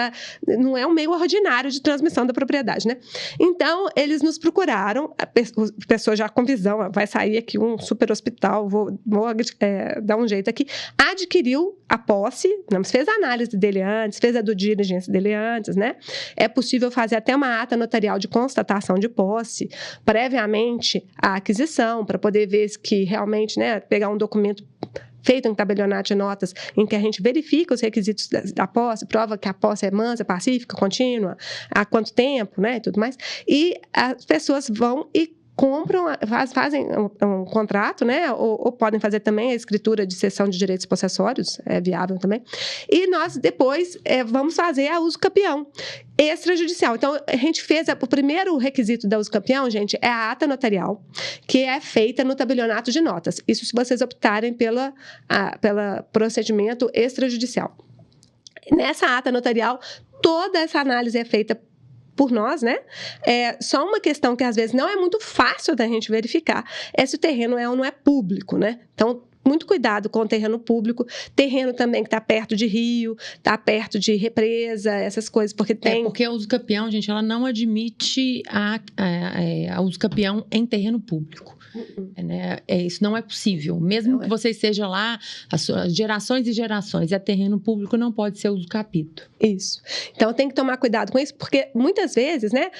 não é um meio ordinário de transmissão da propriedade, né? Então, eles nos procuraram, a pessoa já com visão, vai sair aqui um super hospital, vou dar um jeito aqui, adquiriu a posse, mas fez a análise dele antes, fez a due diligence dele antes, né? É possível fazer até uma ata notarial de constatação de posse, previamente à aquisição, para poder ver que realmente, né, pegar um documento feito em tabelionato de notas, em que a gente verifica os requisitos da posse, prova que a posse é mansa, pacífica, contínua, há quanto tempo, né, e tudo mais. E as pessoas vão e compram, fazem um contrato, né, ou podem fazer também a escritura de cessão de direitos possessórios, é viável também. E nós, depois, vamos fazer a uso campeão extrajudicial. Então, a gente fez o primeiro requisito da uso campeão, gente, é a ata notarial, que é feita no tabelionato de notas. Isso se vocês optarem pelo procedimento extrajudicial. Nessa ata notarial, toda essa análise é feita por nós, né? Só uma questão que às vezes não é muito fácil da gente verificar é se o terreno é ou não é público, né? Então, muito cuidado com o terreno público, terreno também que está perto de rio, está perto de represa, essas coisas, porque tem... porque a uso campeão, gente, ela não admite a uso campeão em terreno público. Né? Isso não é possível. Mesmo que você esteja lá, as gerações e gerações, terreno público não pode ser uso capito. Isso. Então, tem que tomar cuidado com isso, porque muitas vezes, né,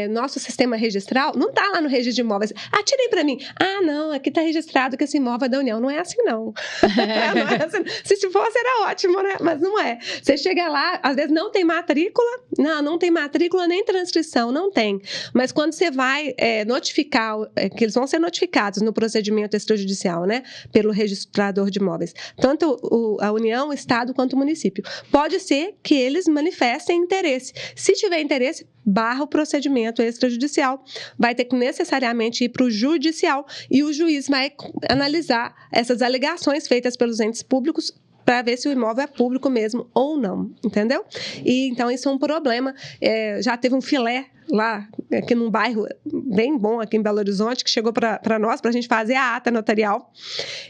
nosso sistema registral não está lá no registro de imóveis. Tirem para mim. Não, aqui está registrado que esse imóvel é da União. Não é assim, não. Não é assim. Se fosse, era ótimo, né? Mas não é. Você chega lá, às vezes não tem matrícula. Não tem matrícula nem transcrição, não tem. Mas quando você vai notificar, que eles vão ser notificados no procedimento extrajudicial, né, pelo registrador de imóveis, tanto a União, o Estado quanto o município. Pode ser que eles manifestem interesse. Se tiver interesse, barra o procedimento extrajudicial. Vai ter que necessariamente ir para o judicial e o juiz vai analisar essas alegações feitas pelos entes públicos para ver se o imóvel é público mesmo ou não, entendeu? E então isso é um problema. Já teve um filé lá, aqui num bairro bem bom, aqui em Belo Horizonte, que chegou para nós, para a gente fazer a ata notarial.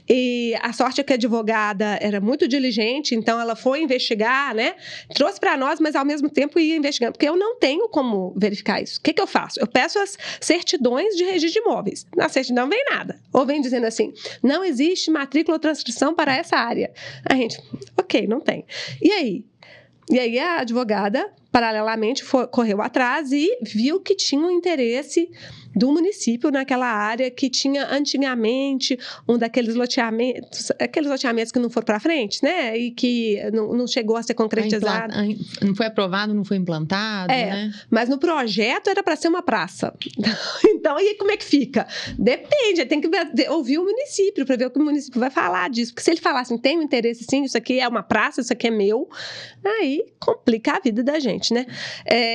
E a sorte é que a advogada era muito diligente, então ela foi investigar, né? Trouxe para nós, mas ao mesmo tempo ia investigando, porque eu não tenho como verificar isso. O que eu faço? Eu peço as certidões de registro de imóveis. Na certidão não vem nada. Ou vem dizendo assim, não existe matrícula ou transcrição para essa área. A gente, ok, não tem. E aí a advogada, paralelamente, correu atrás e viu que tinha um interesse do município naquela área, que tinha antigamente um daqueles loteamentos, aqueles loteamentos que não foram para frente, né? E que não chegou a ser concretizado. Não foi aprovado, não foi implantado, né? Mas no projeto era para ser uma praça. Então, e aí como é que fica? Depende, tem que ouvir o município para ver o que o município vai falar disso. Porque se ele falar assim, tem um interesse sim, isso aqui é uma praça, isso aqui é meu, aí complica a vida da gente, né?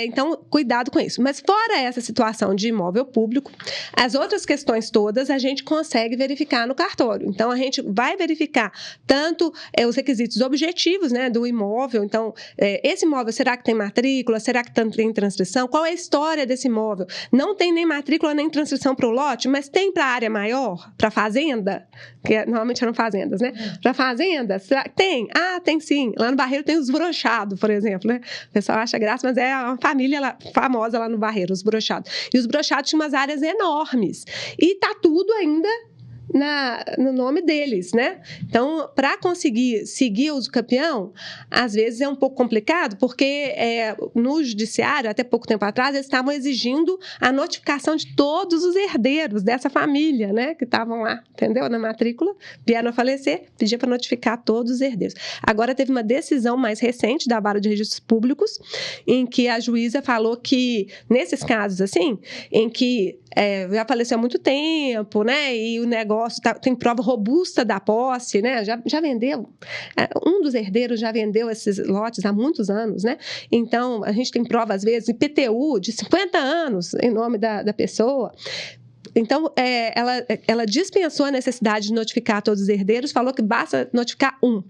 Então, cuidado com isso. Mas fora essa situação de imóvel público, as outras questões todas a gente consegue verificar no cartório. Então, a gente vai verificar tanto os requisitos objetivos, né, do imóvel. Então, esse imóvel, será que tem matrícula? Será que tem transcrição? Qual é a história desse imóvel? Não tem nem matrícula nem transcrição para o lote, mas tem para a área maior, para a fazenda, que normalmente eram fazendas, né? Para a fazenda, tem? Tem sim. Lá no Barreiro tem os brochados, por exemplo, né? O pessoal acha graça, mas é uma família famosa lá no Barreiro, os brochados. E os brochados tinham umas áreas enormes. E tá tudo ainda no nome deles, né? Então, para conseguir seguir o uso campeão, às vezes é um pouco complicado, porque no judiciário, até pouco tempo atrás, eles estavam exigindo a notificação de todos os herdeiros dessa família, né? Que estavam lá, entendeu? Na matrícula, vieram a falecer, pedia para notificar todos os herdeiros. Agora, teve uma decisão mais recente da Vara de Registros Públicos, em que a juíza falou que, nesses casos assim, em que já faleceu há muito tempo, né? E o negócio posse, tem prova robusta da posse, né? Já vendeu. Um dos herdeiros já vendeu esses lotes há muitos anos, né? Então, a gente tem prova, às vezes, IPTU de 50 anos em nome da pessoa. Então, ela dispensou a necessidade de notificar todos os herdeiros, falou que basta notificar um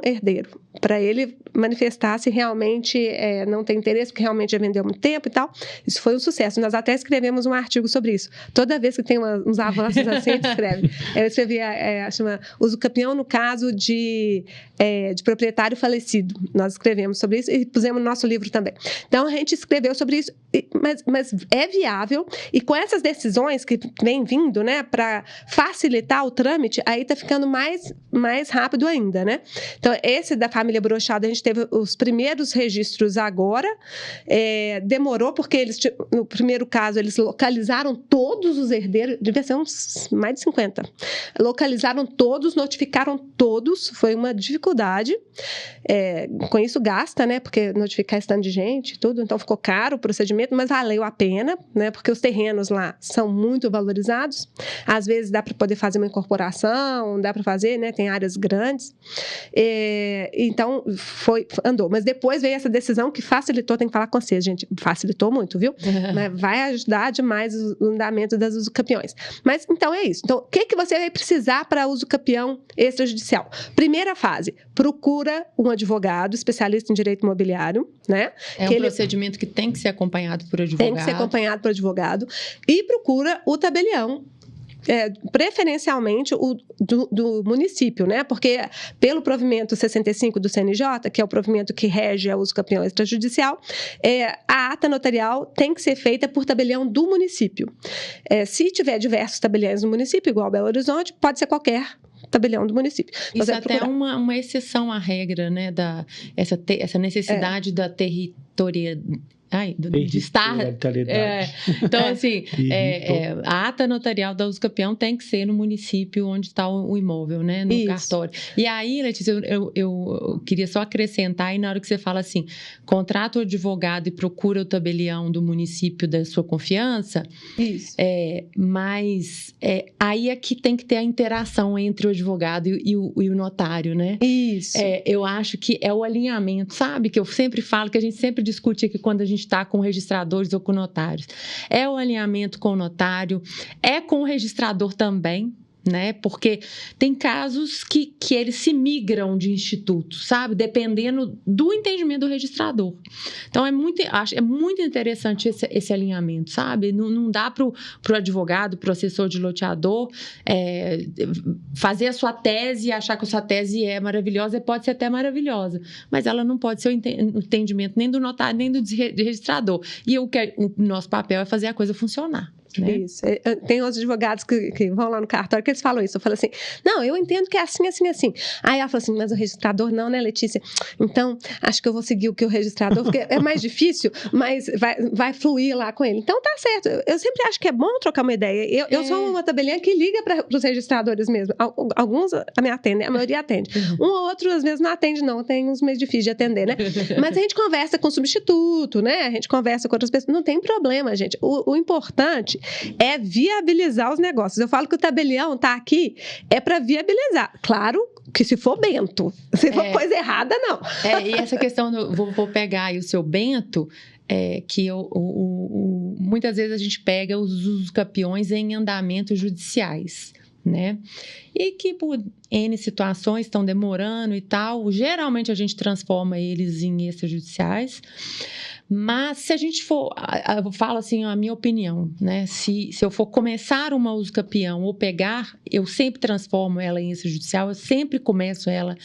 herdeiro, para ele manifestar se realmente não tem interesse, porque realmente já vendeu há muito tempo e tal. Isso foi um sucesso. Nós até escrevemos um artigo sobre isso. Toda vez que tem uns avanços assim, a gente escreve. Eu escrevi, chama usucapião no caso de proprietário falecido. Nós escrevemos sobre isso e pusemos no nosso livro também. Então, a gente escreveu sobre isso, mas é viável, e com essas decisões que vem vindo, né, para facilitar o trâmite, aí está ficando mais rápido ainda, né? Então, esse da família Brochado, a gente teve os primeiros registros agora. Demorou, porque no primeiro caso, eles localizaram todos os herdeiros, devia ser uns mais de 50. Localizaram todos, notificaram todos, foi uma dificuldade. Com isso gasta, né? Porque notificar esse tanto de gente, tudo, então ficou caro o procedimento, mas valeu a pena, né? Porque os terrenos lá são muito valorizados. Às vezes dá para poder fazer uma incorporação, dá para fazer, né? Tem áreas grandes. Então, andou. Mas depois veio essa decisão que facilitou, tem que falar com vocês, gente, facilitou muito, viu? Mas vai ajudar demais o andamento das usucapiões. Mas, então, é isso. Então, o que você vai precisar para usucapião extrajudicial? Primeira fase, procura um advogado especialista em direito imobiliário, né? É um procedimento que tem que ser acompanhado por advogado. Tem que ser acompanhado por advogado. E procura o tabelião. Preferencialmente o do município, né? Porque pelo provimento 65 do CNJ, que é o provimento que rege a usucapião extrajudicial, a ata notarial tem que ser feita por tabelião do município. Se tiver diversos tabeliões no município, igual Belo Horizonte, pode ser qualquer tabelião do município. Isso até é uma exceção à regra, né? Essa necessidade da territorialidade. De estar. Então, assim, a ata notarial da usucapião tem que ser no município onde está o imóvel, né? No cartório. E aí, Letícia, eu queria só acrescentar aí na hora que você fala assim: contrata o advogado e procura o tabelião do município da sua confiança. Isso. Mas aí é que tem que ter a interação entre o advogado e o notário, né? Isso. Eu acho que é o alinhamento, sabe? Que eu sempre falo, que a gente sempre discute aqui quando a gente está com registradores ou com notários. É o alinhamento com o notário, é com o registrador também, né? Porque tem casos que eles se migram de instituto, sabe? Dependendo do entendimento do registrador. Então, é muito interessante esse alinhamento, sabe? Não dá para o advogado, para o assessor de loteador fazer a sua tese e achar que a sua tese é maravilhosa, pode ser até maravilhosa, mas ela não pode ser o entendimento nem do notário, nem do registrador. E o nosso papel é fazer a coisa funcionar. Né? Isso. Tem outros advogados que vão lá no cartório que eles falam isso. Eu falo assim, não, eu entendo que é assim, assim, assim. Aí ela fala assim, mas o registrador não, né, Letícia? Então, acho que eu vou seguir o que o registrador, porque é mais difícil, mas vai fluir lá com ele. Então, tá certo. Eu sempre acho que é bom trocar uma ideia. Eu sou uma tabelinha que liga para os registradores mesmo. Alguns me atendem, a maioria atende. Um ou outro, às vezes, não atende, não. Tem uns meio difíceis de atender, né? Mas a gente conversa com o substituto, né? A gente conversa com outras pessoas. Não tem problema, gente. O importante é viabilizar os negócios. Eu falo que o tabelião tá aqui para viabilizar. Claro que se for bento, se for coisa errada, não. E essa questão, vou pegar aí o seu bento, que muitas vezes a gente pega os usucapiões em andamentos judiciais, né? E que por N situações estão demorando e tal, geralmente a gente transforma eles em extrajudiciais. Mas se a gente for, eu falo assim, a minha opinião, né? Se eu for começar uma usucapião ou pegar, eu sempre transformo ela em extrajudicial, eu sempre começo ela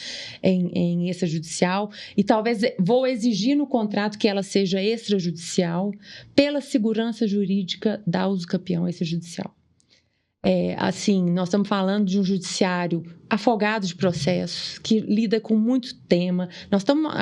em extrajudicial e talvez vou exigir no contrato que ela seja extrajudicial pela segurança jurídica da usucapião extrajudicial. Assim, nós estamos falando de um judiciário afogado de processos, que lida com muito tema. Nós estamos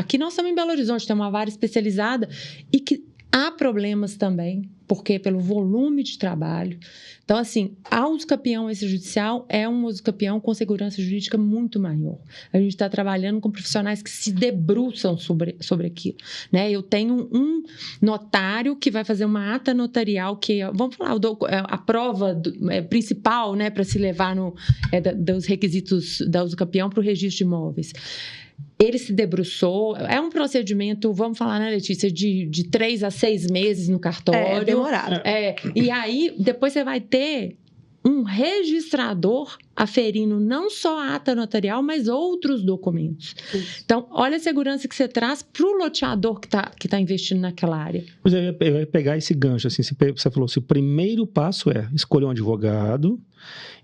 em Belo Horizonte, tem uma vara especializada e que Há problemas também, porque pelo volume de trabalho. Então, assim, a usucapião extrajudicial é um usucapião com segurança jurídica muito maior. A gente está trabalhando com profissionais que se debruçam sobre aquilo, né? Eu tenho um notário que vai fazer uma ata notarial, que, vamos falar, a prova principal, né, para se levar dos requisitos da usucapião para o registro de imóveis. Ele se debruçou, é um procedimento, vamos falar, né, Letícia, de 3 a 6 meses no cartório. É demorado. E aí, depois você vai ter um registrador aferindo não só a ata notarial, mas outros documentos. Isso. Então, olha a segurança que você traz para o loteador que tá investindo naquela área. Pois é, eu ia pegar esse gancho, assim, você falou assim, o primeiro passo é escolher um advogado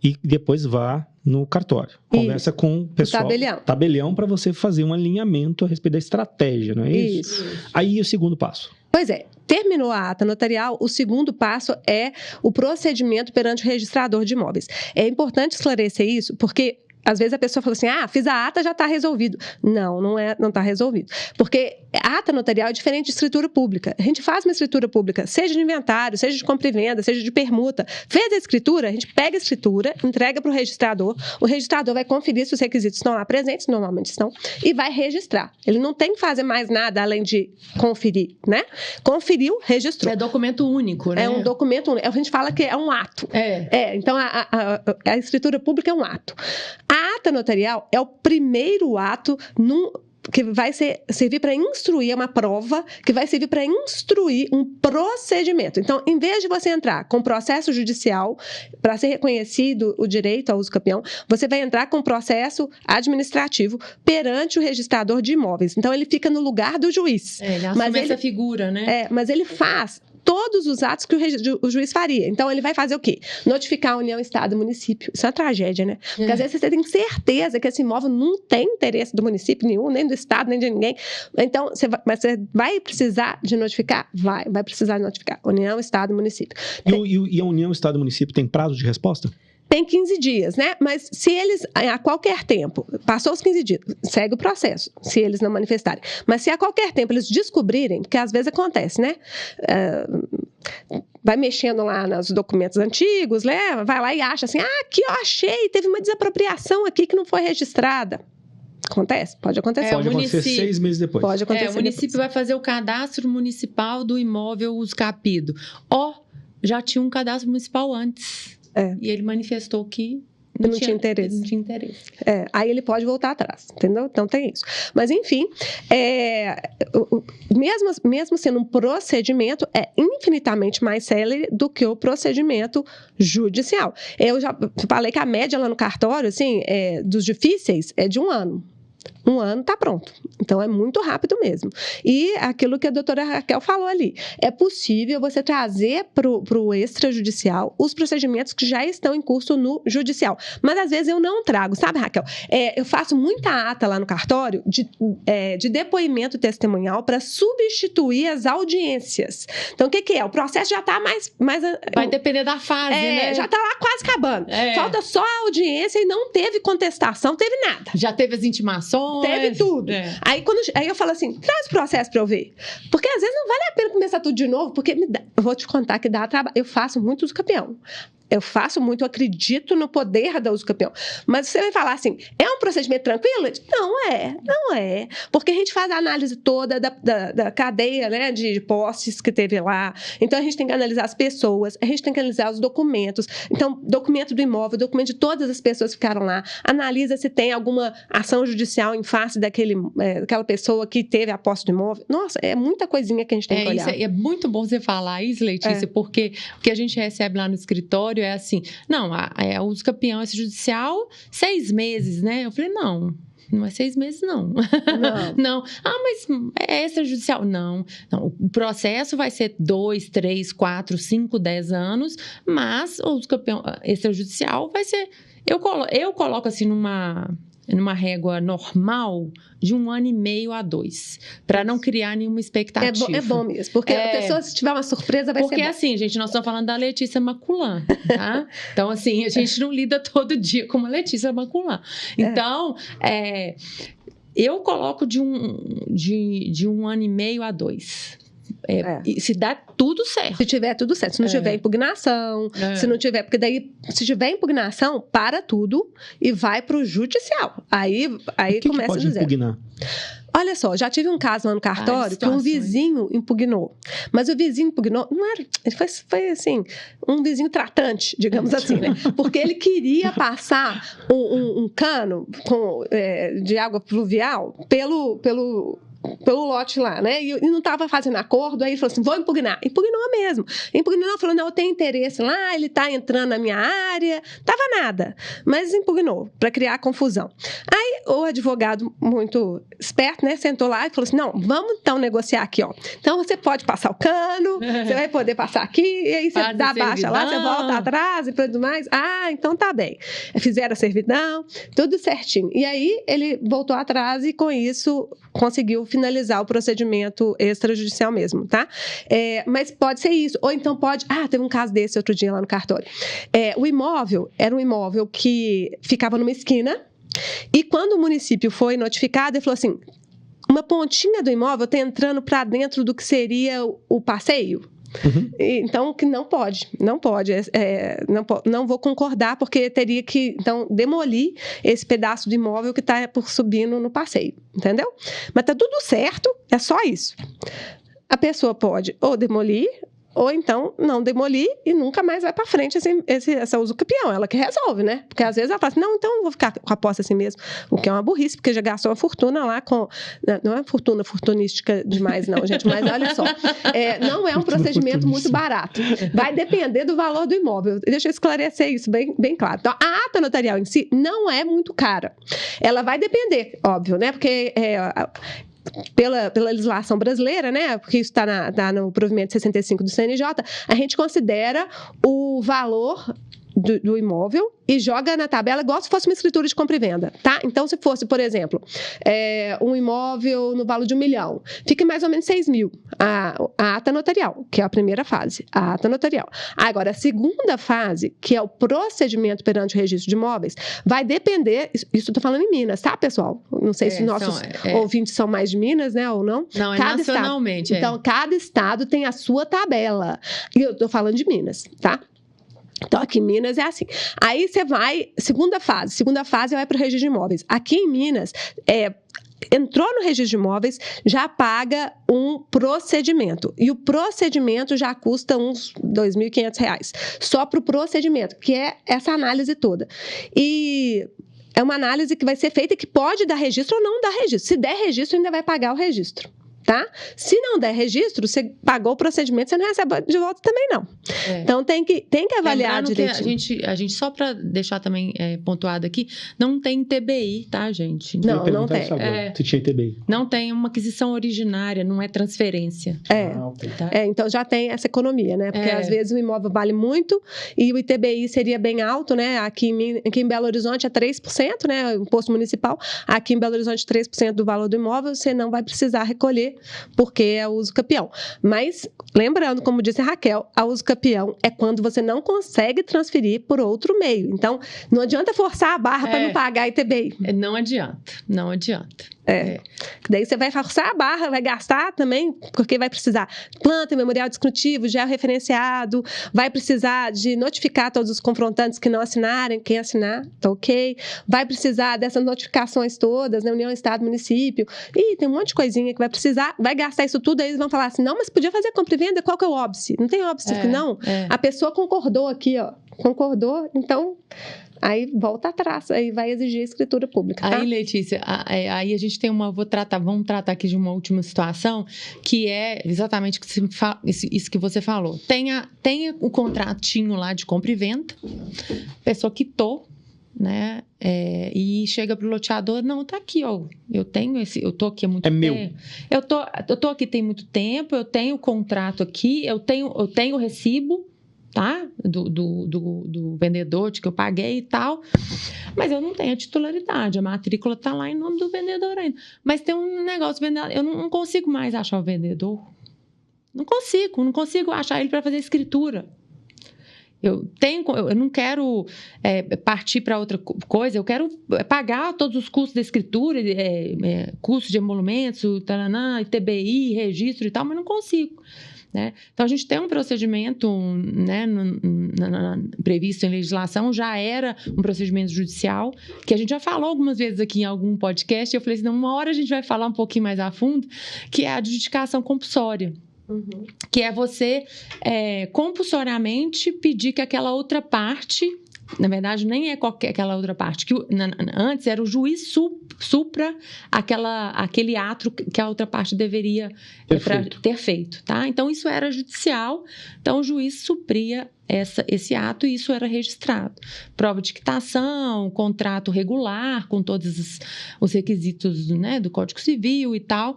e depois vá no cartório. Conversa com o pessoal. Tabelião para você fazer um alinhamento a respeito da estratégia, não é isso? Aí o segundo passo. Pois é, terminou a ata notarial, o segundo passo é o procedimento perante o registrador de imóveis. É importante esclarecer isso, porque às vezes a pessoa fala assim, fiz a ata, já está resolvido. Não está resolvido. Porque a ata notarial é diferente de escritura pública. A gente faz uma escritura pública, seja de inventário, seja de compra e venda, seja de permuta. Fez a escritura, a gente pega a escritura, entrega para o registrador vai conferir se os requisitos estão lá presentes, normalmente estão, e vai registrar. Ele não tem que fazer mais nada além de conferir, né? Conferiu, registrou. É documento único, né? É um documento único. A gente fala que é um ato. Então, a escritura pública é um ato. A ata notarial é o primeiro ato que vai servir para instruir, é uma prova que vai servir para instruir um procedimento. Então, em vez de você entrar com processo judicial para ser reconhecido o direito ao usucapião, você vai entrar com processo administrativo perante o registrador de imóveis. Então, ele fica no lugar do juiz. Ele assume essa figura, né? Mas ele faz todos os atos que o juiz faria. Então, ele vai fazer o quê? Notificar a União, Estado e Município. Isso é uma tragédia, né? Porque às vezes você tem certeza que esse imóvel não tem interesse do município nenhum, nem do Estado, nem de ninguém. Então, mas você vai precisar de notificar? Vai precisar de notificar. União, Estado e Município. E a União, Estado e Município tem prazo de resposta? Tem 15 dias, né? Mas se eles, a qualquer tempo, passou os 15 dias, segue o processo, se eles não manifestarem. Mas se a qualquer tempo eles descobrirem, porque às vezes acontece, né? Vai mexendo lá nos documentos antigos, né? Vai lá e acha assim, aqui eu achei, teve uma desapropriação aqui que não foi registrada. Acontece? Pode acontecer. Pode acontecer 6 meses depois. Pode acontecer o município vai fazer o cadastro municipal do imóvel usucapido. Já tinha um cadastro municipal antes. E ele manifestou que não tinha interesse. Não tinha interesse. Aí ele pode voltar atrás, entendeu? Então tem isso. Mas, enfim, mesmo sendo um procedimento, é infinitamente mais célere do que o procedimento judicial. Eu já falei que a média lá no cartório, assim, dos difíceis, é de 1 ano. 1 ano está pronto. Então, é muito rápido mesmo. E aquilo que a doutora Raquel falou ali, é possível você trazer para o extrajudicial os procedimentos que já estão em curso no judicial. Mas, às vezes, eu não trago. Sabe, Raquel? Eu faço muita ata lá no cartório de depoimento testemunhal para substituir as audiências. Então, o que é? O processo já está mais... Vai depender da fase, né? Já está lá quase acabando. Falta só a audiência e não teve contestação, teve nada. Já teve as intimações. Teve tudo. Aí eu falo assim, traz o processo para eu ver. Porque às vezes não vale a pena começar tudo de novo, porque eu vou te contar que dá trabalho. Eu faço muito usucapião. Eu acredito no poder da usucapião. Mas você vai falar assim, é um procedimento tranquilo? Não é. Porque a gente faz a análise toda da cadeia, né, de posses que teve lá. Então, a gente tem que analisar as pessoas, a gente tem que analisar os documentos. Então, documento do imóvel, documento de todas as pessoas que ficaram lá. Analisa se tem alguma ação judicial em face daquela pessoa que teve a posse do imóvel. Nossa, é muita coisinha que a gente tem que olhar. É muito bom você falar isso, Letícia, porque o que a gente recebe lá no escritório é assim, o usucapião extrajudicial, 6 meses, né? Eu falei, não é 6 meses, não. Não. Mas é extrajudicial. Não, o processo vai ser 2, 3, 4, 5, 10 anos, mas o usucapião extrajudicial vai ser... Eu coloco assim numa régua normal de 1 ano e meio a 2, para não criar nenhuma expectativa. É bom mesmo, porque a pessoa, se tiver uma surpresa, vai ser Porque assim, gente, nós estamos falando da Letícia Maculan, tá? Então, assim, a gente não lida todo dia com uma Letícia Maculan. Então, eu coloco de 1 ano e meio a 2. E se dá tudo certo. Se tiver tudo certo. Se não tiver impugnação, se não tiver... Porque daí, se tiver impugnação, para tudo e vai para o judicial. Aí começa a dizer... impugnar? Olha só, já tive um caso lá no cartório que um vizinho impugnou. Mas o vizinho impugnou, não era... Foi assim, um vizinho tratante, digamos assim, né? Porque ele queria passar um cano de água pluvial pelo lote lá, né? E não estava fazendo acordo, aí ele falou assim, vou impugnar. Impugnou mesmo. Impugnou, falou, não, eu tenho interesse lá, ele está entrando na minha área. Tava nada, mas impugnou, para criar confusão. Aí o advogado, muito esperto, né, sentou lá e falou assim, não, vamos então negociar aqui, ó. Então você pode passar o cano, você vai poder passar aqui, e aí você dá baixa lá, você volta atrás e tudo mais. Ah, então tá bem. Fizeram a servidão, tudo certinho. E aí ele voltou atrás e com isso conseguiu finalizar o procedimento extrajudicial mesmo, tá? Mas pode ser isso. Ou então pode... teve um caso desse outro dia lá no cartório. O imóvel era um imóvel que ficava numa esquina e quando o município foi notificado, ele falou assim, uma pontinha do imóvel está entrando para dentro do que seria o passeio. Uhum. Então, que não pode. Não vou concordar, porque teria que, então, demolir esse pedaço de imóvel que está por subindo no passeio, entendeu? Mas tá tudo certo, é só isso. A pessoa pode ou demolir, ou então não demolir e nunca mais vai para frente essa usucapião. Ela que resolve, né? Porque às vezes ela fala assim, não, então eu vou ficar com a posse assim mesmo. O que é uma burrice, porque já gastou uma fortuna lá com... Não é fortunística demais não, gente, mas olha só. Não é um procedimento muito barato. Vai depender do valor do imóvel. Deixa eu esclarecer isso bem, bem claro. Então, a ata notarial em si não é muito cara. Ela vai depender, óbvio, né? Porque... Pela legislação brasileira, né? Porque isso está no provimento 65 do CNJ, a gente considera o valor do imóvel e joga na tabela igual se fosse uma escritura de compra e venda, tá? Então, se fosse, por exemplo, um imóvel no valor de 1 milhão, fica mais ou menos 6 mil a ata notarial, que é a primeira fase, a ata notarial. Agora, a segunda fase, que é o procedimento perante o registro de imóveis, vai depender, isso eu estou falando em Minas, tá, pessoal? Não sei se nossos ouvintes são mais de Minas, né, ou não. Não, nacionalmente. Então, cada estado tem a sua tabela. E eu estou falando de Minas, tá? Então, aqui em Minas é assim. Aí você vai, segunda fase vai para o registro de imóveis. Aqui em Minas, entrou no registro de imóveis, já paga um procedimento. E o procedimento já custa uns R$ 2.500. Só para o procedimento, que é essa análise toda. E... é uma análise que vai ser feita e que pode dar registro ou não dar registro. Se der registro, ainda vai pagar o registro. Tá? Se não der registro, você pagou o procedimento, você não recebe de volta também, não. Então, tem que avaliar direitinho. Que a gente, só para deixar também pontuado aqui, não tem TBI, tá, gente? Não tem. Se tinha TBI. Não tem uma aquisição originária, não é transferência. Então, já tem essa economia, né? Porque, às vezes, o imóvel vale muito e o ITBI seria bem alto, né? Aqui em Belo Horizonte é 3%, né? O imposto municipal. Aqui em Belo Horizonte, 3% do valor do imóvel, você não vai precisar recolher porque é o uso capião. Mas, lembrando, como disse a Raquel, a uso capião é quando você não consegue transferir por outro meio. Então, não adianta forçar a barra para não pagar ITBI. Não adianta. Daí você vai forçar a barra, vai gastar também, porque vai precisar planta, memorial descritivo, georreferenciado, vai precisar de notificar todos os confrontantes que não assinarem, quem assinar, tá ok. Vai precisar dessas notificações todas, né, União, Estado, Município, e tem um monte de coisinha que vai precisar, vai gastar isso tudo, aí eles vão falar assim, não, mas podia fazer compra e venda, qual que é o óbice? Não tem óbice, não. A pessoa concordou aqui, ó, então... Aí volta atrás, aí vai exigir a escritura pública, tá? Aí, Letícia, aí a gente tem vamos tratar aqui de uma última situação, que é exatamente isso que você falou. Tenha o contratinho lá de compra e venda, a pessoa quitou, né? E chega pro loteador, não, tá aqui, ó, eu tô aqui há muito tempo. Meu. Eu tô aqui tem muito tempo, eu tenho o contrato aqui, eu tenho o recibo, tá? Do vendedor, de que eu paguei e tal, mas eu não tenho a titularidade, a matrícula tá lá em nome do vendedor ainda. Mas tem um negócio, eu não consigo mais achar o vendedor. Não consigo achar ele para fazer escritura. Eu não quero partir para outra coisa, eu quero pagar todos os custos da escritura, custos de emolumentos, ITBI, registro e tal, mas não consigo. Né? Então, a gente tem um procedimento, né, previsto em legislação, já era um procedimento judicial, que a gente já falou algumas vezes aqui em algum podcast, e eu falei assim, não, uma hora a gente vai falar um pouquinho mais a fundo, que é a adjudicação compulsória. Uhum. Que é você compulsoriamente pedir que aquela outra parte, na verdade nem é aquela outra parte, que antes era o juiz supra aquele ato que a outra parte deveria ter feito, tá? Então isso era judicial, então o juiz supria esse ato e isso era registrado. Prova de quitação, contrato regular, com todos os requisitos, né, do Código Civil e tal.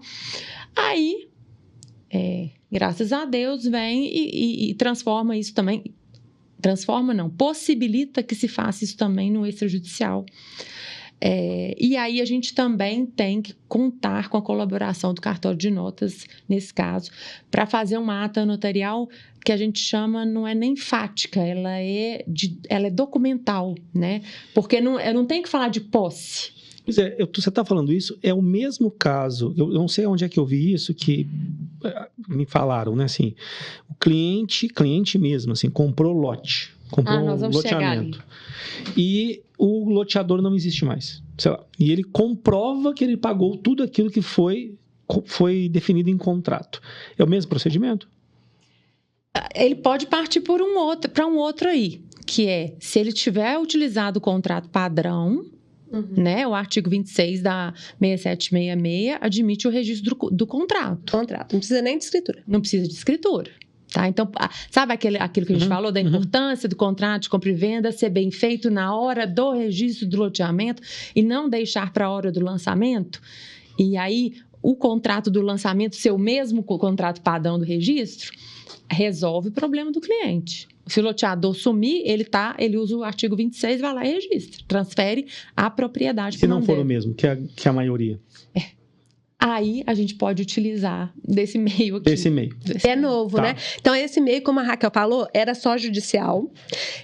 Aí, graças a Deus, vem e transforma isso também. Transforma não, possibilita que se faça isso também no extrajudicial. E aí a gente também tem que contar com a colaboração do cartório de notas, nesse caso, para fazer uma ata notarial que a gente chama, não é nem fática, ela é documental, né? Porque eu não tenho que falar de posse. Pois é, você está falando isso, é o mesmo caso, eu não sei onde é que eu vi isso, que me falaram, né, assim, o cliente mesmo, assim, comprou lote, nós vamos loteamento, e o loteador não existe mais, sei lá, e ele comprova que ele pagou tudo aquilo que foi definido em contrato. É o mesmo procedimento? Ele pode partir para um outro aí, que é, se ele tiver utilizado o contrato padrão, né? O artigo 26 da 6766 admite o registro do contrato. Não precisa nem de escritura. Não precisa de escritura. Tá? Então, sabe aquilo que a gente falou da importância do contrato de compra e venda ser bem feito na hora do registro do loteamento e não deixar para a hora do lançamento? E aí, o contrato do lançamento ser o mesmo que o contrato padrão do registro, resolve o problema do cliente. Se o loteador sumir, ele usa o artigo 26, vai lá e registra. Transfere a propriedade. Se não for o mesmo, que a maioria. Aí a gente pode utilizar desse meio aqui. Desse meio. É novo, né? Então, esse meio, como a Raquel falou, era só judicial.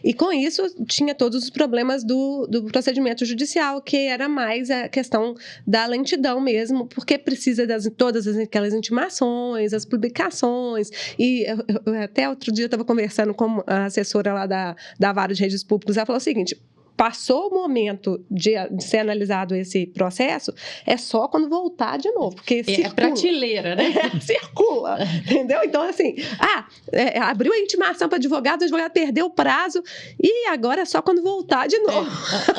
E com isso, tinha todos os problemas do procedimento judicial, que era mais a questão da lentidão mesmo, porque precisa de todas aquelas intimações, as publicações. E até outro dia eu estava conversando com a assessora lá da Vara de Registros Públicos, ela falou o seguinte: passou o momento de ser analisado esse processo, é só quando voltar de novo, porque circula. É prateleira, né? Circula, entendeu? Então, assim, abriu a intimação para advogado, o advogado perdeu o prazo e agora é só quando voltar de novo.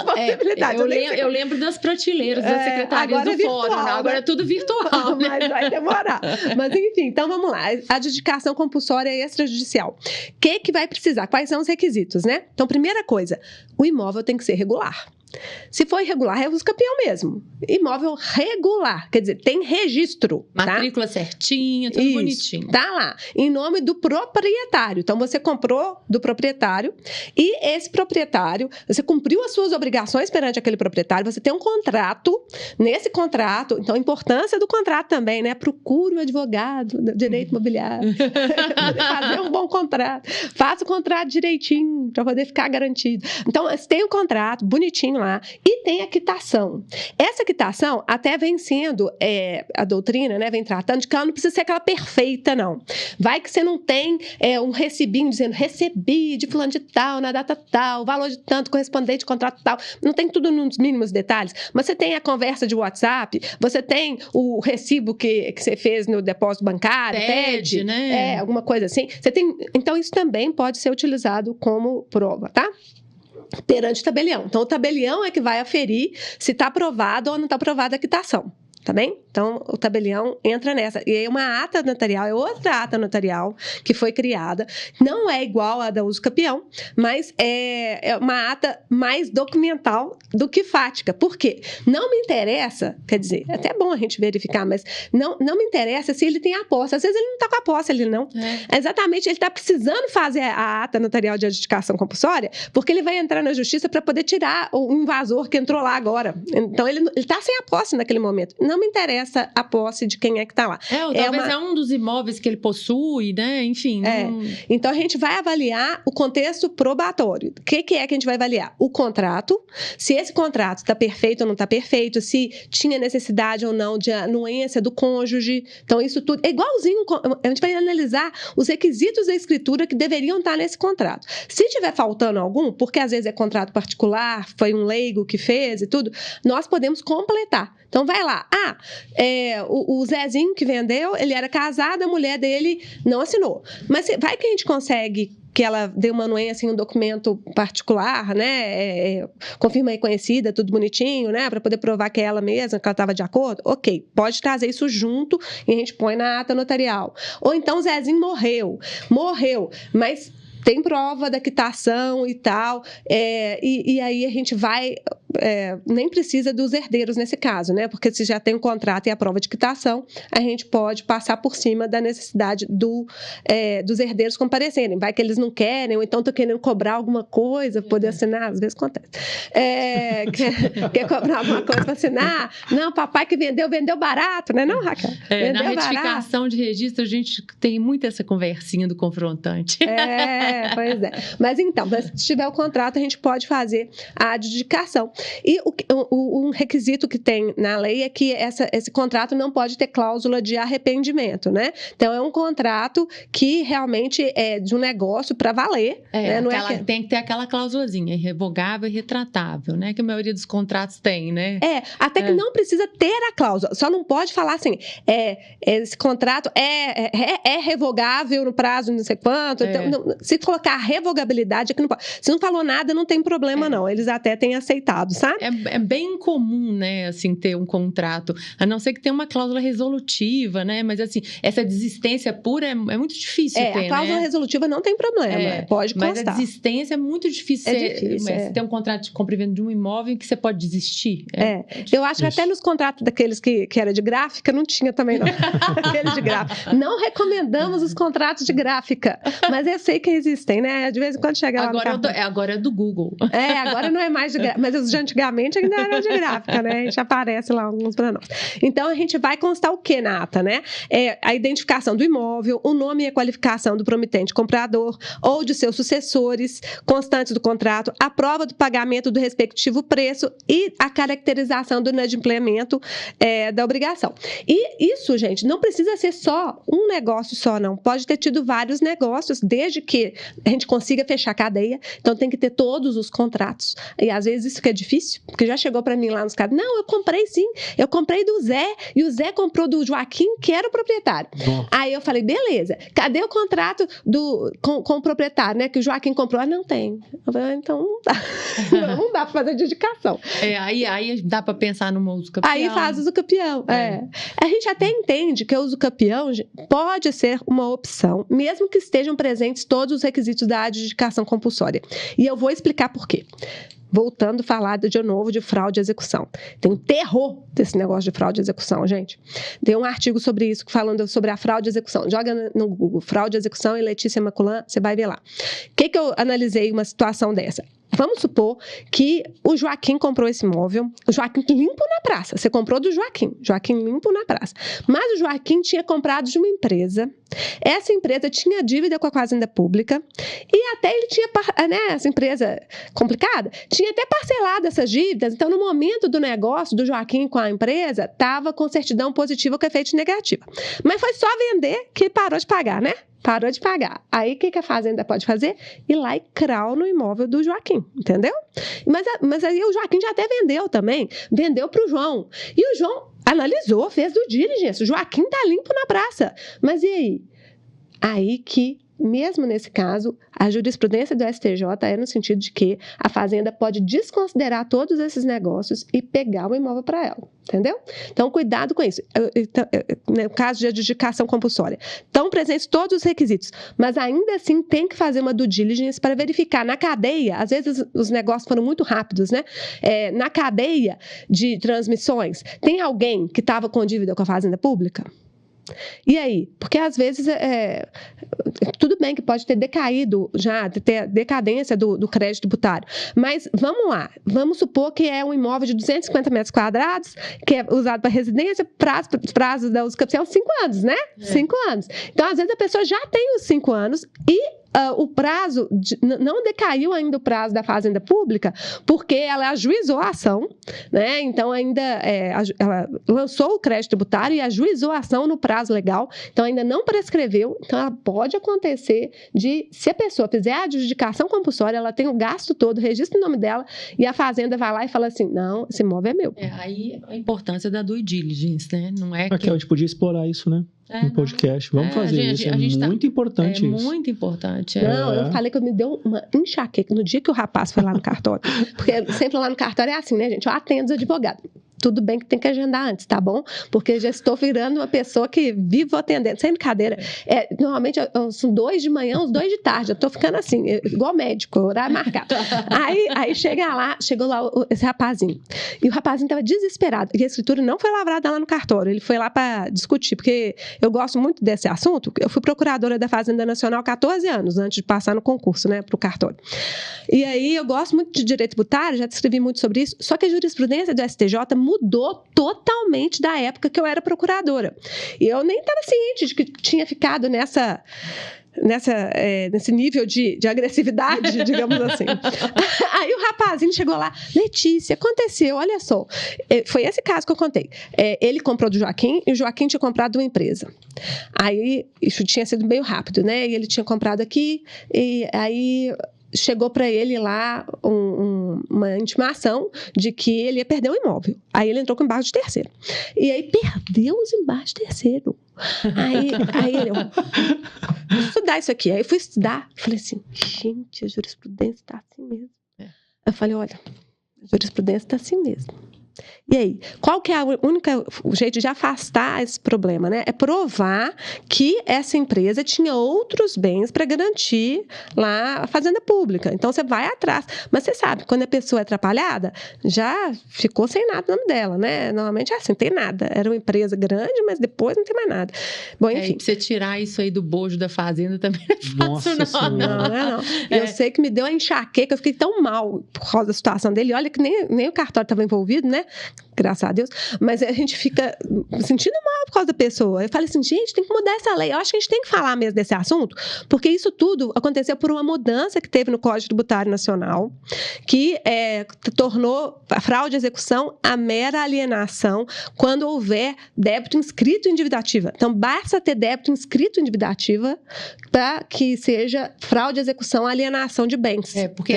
Possibilidade. Eu lembro das prateleiras das secretarias do fórum, né? Agora é tudo virtual. Né? Mas vai demorar. Mas, enfim, então vamos lá. Adjudicação compulsória extrajudicial. O que vai precisar? Quais são os requisitos, né? Então, primeira coisa, o imóvel tem que ser regular. Se for irregular, é uso campeão mesmo. Imóvel regular, quer dizer, tem registro. Matrícula certinha, tudo isso, bonitinho. Tá lá, em nome do proprietário. Então, você comprou do proprietário e esse proprietário, você cumpriu as suas obrigações perante aquele proprietário, você tem um contrato. Nesse contrato, então, a importância do contrato também, né? Procure um advogado de direito imobiliário. Fazer um bom contrato. Faça o contrato direitinho para poder ficar garantido. Então, você tem um contrato bonitinho lá, e tem a quitação. Essa quitação até vem sendo, a doutrina, né, vem tratando de que ela não precisa ser aquela perfeita, não. Vai que você não tem um recibinho dizendo, recebi de fulano de tal, na data tal, valor de tanto, correspondente, contrato tal. Não tem tudo nos mínimos detalhes, mas você tem a conversa de WhatsApp, você tem o recibo que você fez no depósito bancário, TED, né? Alguma coisa assim. Você tem, então, isso também pode ser utilizado como prova, tá? Perante o tabelião. Então, o tabelião é que vai aferir se está aprovado ou não está aprovada a quitação. Tá bem? Então, o tabelião entra nessa. E aí, uma ata notarial é outra ata notarial que foi criada. Não é igual à da uso campeão, mas é uma ata mais documental do que fática. Por quê? Não me interessa, quer dizer, é até bom a gente verificar, mas não me interessa se ele tem a posse. Às vezes ele não está com a posse ali, não. Exatamente, ele está precisando fazer a ata notarial de adjudicação compulsória, porque ele vai entrar na justiça para poder tirar o invasor que entrou lá agora. Então, ele está sem a posse naquele momento. Não me interessa contesta a posse de quem é que está lá. Talvez é um dos imóveis que ele possui, né? Enfim. Então, a gente vai avaliar o contexto probatório. O que é que a gente vai avaliar? O contrato, se esse contrato está perfeito ou não está perfeito, se tinha necessidade ou não de anuência do cônjuge. Então, isso tudo é igualzinho. A gente vai analisar os requisitos da escritura que deveriam estar nesse contrato. Se tiver faltando algum, porque às vezes é contrato particular, foi um leigo que fez e tudo, nós podemos completar. Então, vai lá. O Zezinho que vendeu, ele era casado, a mulher dele não assinou. Mas vai que a gente consegue que ela dê uma anuência em um documento particular, né? Confirma aí conhecida, tudo bonitinho, né? Para poder provar que é ela mesma, que ela estava de acordo. Ok, pode trazer isso junto e a gente põe na ata notarial. Ou então o Zezinho morreu, mas tem prova da quitação e tal, e aí a gente vai... nem precisa dos herdeiros nesse caso, né? Porque se já tem um contrato e a prova de quitação, a gente pode passar por cima da necessidade dos herdeiros comparecerem. Vai que eles não querem, ou então estão querendo cobrar alguma coisa para poder assinar, às vezes acontece. Quer cobrar alguma coisa para assinar? Não, papai que vendeu barato, né? Não, Raquel? Na retificação de registro, a gente tem muito essa conversinha do confrontante. Pois é. Mas então, se tiver o contrato, a gente pode fazer a adjudicação. E um requisito que tem na lei é que esse contrato não pode ter cláusula de arrependimento, né? Então, é um contrato que realmente é de um negócio para valer. Né? Tem que ter aquela cláusulazinha, irrevogável e retratável, né? Que a maioria dos contratos tem, né? Até que não precisa ter a cláusula. Só não pode falar assim, esse contrato é revogável no prazo não sei quanto. Então, se colocar revogabilidade, é que não pode. Se não falou nada, não tem problema, não. Eles até têm aceitado, sabe? É bem comum, né, assim, ter um contrato, a não ser que tenha uma cláusula resolutiva, né? Mas, assim, essa desistência pura é muito difícil ter, a cláusula resolutiva não tem problema, pode constar. Mas a desistência é muito difícil. Você tem um contrato de compra e venda de um imóvel em que você pode desistir. Eu acho que até nos contratos daqueles que era de gráfica, não tinha também, não. Aqueles de gráfica. Não recomendamos os contratos de gráfica, mas eu sei que existem, né? De vez em quando chega lá agora é do Google. Agora não é mais de gráfica, mas os de antigamente ainda eram de gráfica, né? A gente aparece lá alguns para nós. Então, a gente vai constar o que na ata, né? A identificação do imóvel, o nome e a qualificação do promitente comprador ou de seus sucessores, constantes do contrato, a prova do pagamento do respectivo preço e a caracterização do inadimplemento da obrigação. E isso, gente, não precisa ser só um negócio só, não. Pode ter tido vários negócios, desde que a gente consiga fechar a cadeia. Então, tem que ter todos os contratos. E, às vezes, isso que é difícil, porque já chegou para mim lá nos casos. Não, eu comprei sim. Eu comprei do Zé e o Zé comprou do Joaquim, que era o proprietário. Bom. Aí eu falei, beleza. Cadê o contrato com o proprietário, né? Que o Joaquim comprou. Não tem. Eu falei, então, não dá. Não dá para fazer adjudicação. Aí dá para pensar no uso capião. Aí faz uso capião. A gente até entende que o uso capião pode ser uma opção, mesmo que estejam presentes todos os requisitos da adjudicação compulsória. E eu vou explicar por quê. Voltando a falar de novo de fraude e execução. Tem um terror desse negócio de fraude e execução, gente. Tem um artigo sobre isso, falando sobre a fraude e execução. Joga no Google, fraude e execução e Letícia Maculan, você vai ver lá. O que eu analisei uma situação dessa? Vamos supor que o Joaquim comprou esse imóvel, o Joaquim limpo na praça. Você comprou do Joaquim limpo na praça. Mas o Joaquim tinha comprado de uma empresa. Essa empresa tinha dívida com a Fazenda Pública e até ele tinha, né, essa empresa complicada, tinha até parcelado essas dívidas. Então, no momento do negócio do Joaquim com a empresa, estava com certidão positiva com efeito negativo. Mas foi só vender que parou de pagar, né? Parou de pagar. Aí, o que a Fazenda pode fazer? Ir lá e crawl no imóvel do Joaquim, entendeu? Mas aí o Joaquim já até vendeu também. Vendeu para o João. E o João analisou, fez do diligência. O Joaquim tá limpo na praça. Mas e aí? Aí que, mesmo nesse caso, a jurisprudência do STJ é no sentido de que a Fazenda pode desconsiderar todos esses negócios e pegar o imóvel para ela, entendeu? Então, cuidado com isso. No caso de adjudicação compulsória, estão presentes todos os requisitos, mas ainda assim tem que fazer uma due diligence para verificar na cadeia, às vezes os negócios foram muito rápidos, né? Na cadeia de transmissões, tem alguém que estava com dívida com a Fazenda Pública? E aí? Porque às vezes tudo bem que pode ter decaído já, ter decadência do crédito tributário, mas vamos lá, vamos supor que é um imóvel de 250 metros quadrados, que é usado para residência, prazo da uso capital 5 anos, né? 5 anos. Então, às vezes, a pessoa já tem os 5 anos e o prazo, não decaiu ainda o prazo da Fazenda Pública, porque ela ajuizou a ação, né? Então, ainda ela lançou o crédito tributário e ajuizou a ação no prazo legal, então ainda não prescreveu. Então, ela pode acontecer se a pessoa fizer a adjudicação compulsória, ela tem o gasto todo, registra o nome dela, e a Fazenda vai lá e fala assim, não, esse imóvel é meu. Aí a importância da due diligence, né? Não é Raquel, a gente podia explorar isso, né? No podcast. Vamos fazer isso. É muito importante isso. É muito importante. Não, eu falei que me deu uma enxaqueca no dia que o rapaz foi lá no cartório. Porque sempre lá no cartório é assim, né, gente? Eu atendo os advogados. Tudo bem que tem que agendar antes, tá bom? Porque já estou virando uma pessoa que vivo atendendo. Sem brincadeira. Normalmente são 2 de manhã, uns 2 de tarde. Eu tô ficando assim, igual médico, horário marcado. Aí chegou lá esse rapazinho. E o rapazinho tava desesperado. E a escritura não foi lavrada lá no cartório. Ele foi lá para discutir, porque eu gosto muito desse assunto. Eu fui procuradora da Fazenda Nacional há 14 anos, antes de passar no concurso, né, pro cartório. E aí eu gosto muito de direito tributário, já escrevi muito sobre isso, só que a jurisprudência do STJ mudou totalmente da época que eu era procuradora. E eu nem estava ciente de que tinha ficado nesse nível de agressividade, digamos assim. Aí o rapazinho chegou lá, Letícia, aconteceu, olha só. Foi esse caso que eu contei. Ele comprou do Joaquim e o Joaquim tinha comprado de uma empresa. Aí, isso tinha sido meio rápido, né? E ele tinha comprado aqui, e aí chegou para ele lá uma intimação de que ele ia perder o imóvel. Aí ele entrou com embargo de terceiro. E aí perdeu os embargos de terceiro. Aí ele, vou estudar isso aqui. Aí eu fui estudar, falei assim, gente, a jurisprudência está assim mesmo. Eu falei, olha, a jurisprudência está assim mesmo. E aí, qual que é o jeito de afastar esse problema, né? É provar que essa empresa tinha outros bens para garantir lá a fazenda pública. Então, você vai atrás. Mas você sabe, quando a pessoa é atrapalhada, já ficou sem nada no nome dela, né? Normalmente é assim, não tem nada. Era uma empresa grande, mas depois não tem mais nada. Bom, enfim. Pra você tirar isso aí do bojo da fazenda também não é fácil, não. Eu sei que me deu uma enxaqueca, eu fiquei tão mal por causa da situação dele. Olha que nem o cartório estava envolvido, né? Graças a Deus, mas a gente fica sentindo mal por causa da pessoa. Eu falei assim, gente, tem que mudar essa lei. Eu acho que a gente tem que falar mesmo desse assunto, porque isso tudo aconteceu por uma mudança que teve no Código Tributário Nacional, que tornou a fraude de execução a mera alienação quando houver débito inscrito em dívida ativa. Então, basta ter débito inscrito em dívida ativa para que seja fraude de execução, alienação de bens. Porque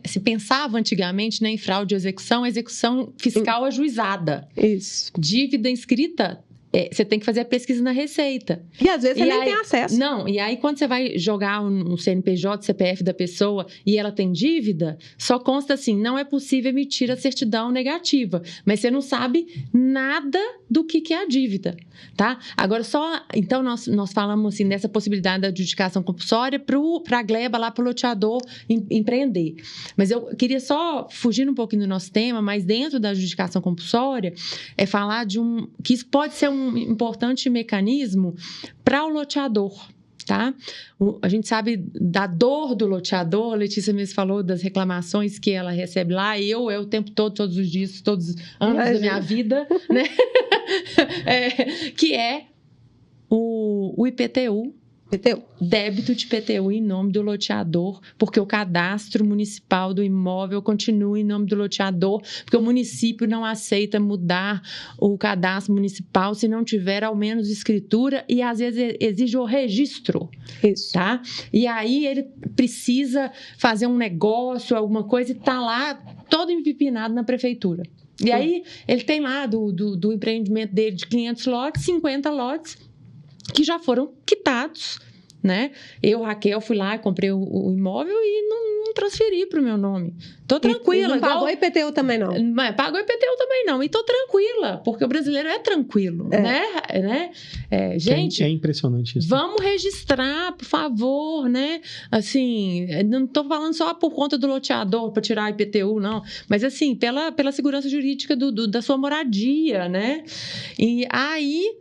se pensava antigamente, né, em fraude de execução, execução fiscal ajuizada. Isso. Dívida inscrita, você tem que fazer a pesquisa na Receita. E às vezes você nem tem acesso. Não, e aí quando você vai jogar um CNPJ, CPF da pessoa e ela tem dívida, só consta assim, não é possível emitir a certidão negativa, mas você não sabe nada do que é a dívida, tá? Agora então nós falamos assim dessa possibilidade da adjudicação compulsória para a gleba lá, para o loteador empreender. Mas eu queria só fugir um pouquinho do nosso tema, mas dentro da adjudicação compulsória, falar que isso pode ser um importante mecanismo para o loteador, tá? A gente sabe da dor do loteador, a Letícia mesmo falou das reclamações que ela recebe lá, o tempo todo, todos os dias, todos os anos da minha vida, né? Que é o IPTU. Débito de IPTU em nome do loteador, porque o cadastro municipal do imóvel continua em nome do loteador, porque o município não aceita mudar o cadastro municipal se não tiver ao menos escritura e às vezes exige o registro. Isso. Tá? E aí ele precisa fazer um negócio, alguma coisa, e tá lá todo empipinado na prefeitura. E aí ele tem lá do empreendimento dele de 500 lotes, 50 lotes que já foram quitados, né? Eu, Raquel, fui lá e comprei o imóvel e não transferi para o meu nome. Tô tranquila. E não pagou IPTU também, não? Mas pagou IPTU também, não. E tô tranquila, porque o brasileiro é tranquilo, né? Gente... É impressionante isso. Vamos registrar, por favor, né? Assim, não tô falando só por conta do loteador, para tirar IPTU, não. Mas, assim, pela segurança jurídica da sua moradia, né? E aí...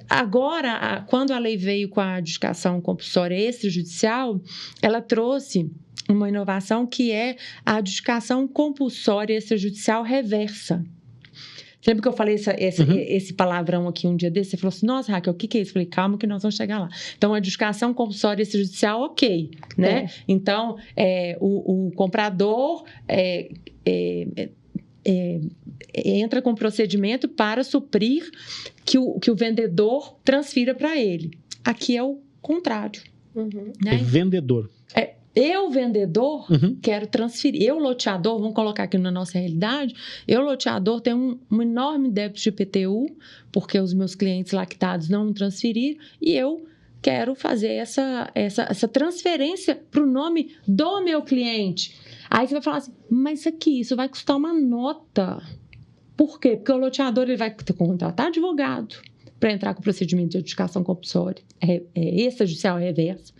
agora, quando a lei veio com a adjudicação compulsória extrajudicial, ela trouxe uma inovação que é a adjudicação compulsória extrajudicial reversa. Lembra que eu falei esse palavrão aqui um dia desse? Você falou assim, nossa, Raquel, o que é isso? Eu falei, calma que nós vamos chegar lá. Então, a adjudicação compulsória extrajudicial, ok, né? Então, o comprador entra com procedimento para suprir que o vendedor transfira para ele. Aqui é o contrário. Né? É vendedor. Eu, vendedor, quero transferir. Eu, loteador, vamos colocar aqui na nossa realidade, eu, loteador, tenho um enorme débito de IPTU, porque os meus clientes lactados não transferiram, e eu quero fazer essa transferência para o nome do meu cliente. Aí você vai falar assim, mas isso vai custar uma nota. Por quê? Porque o loteador ele vai contratar advogado para entrar com o procedimento de adjudicação compulsória, extrajudicial reversa.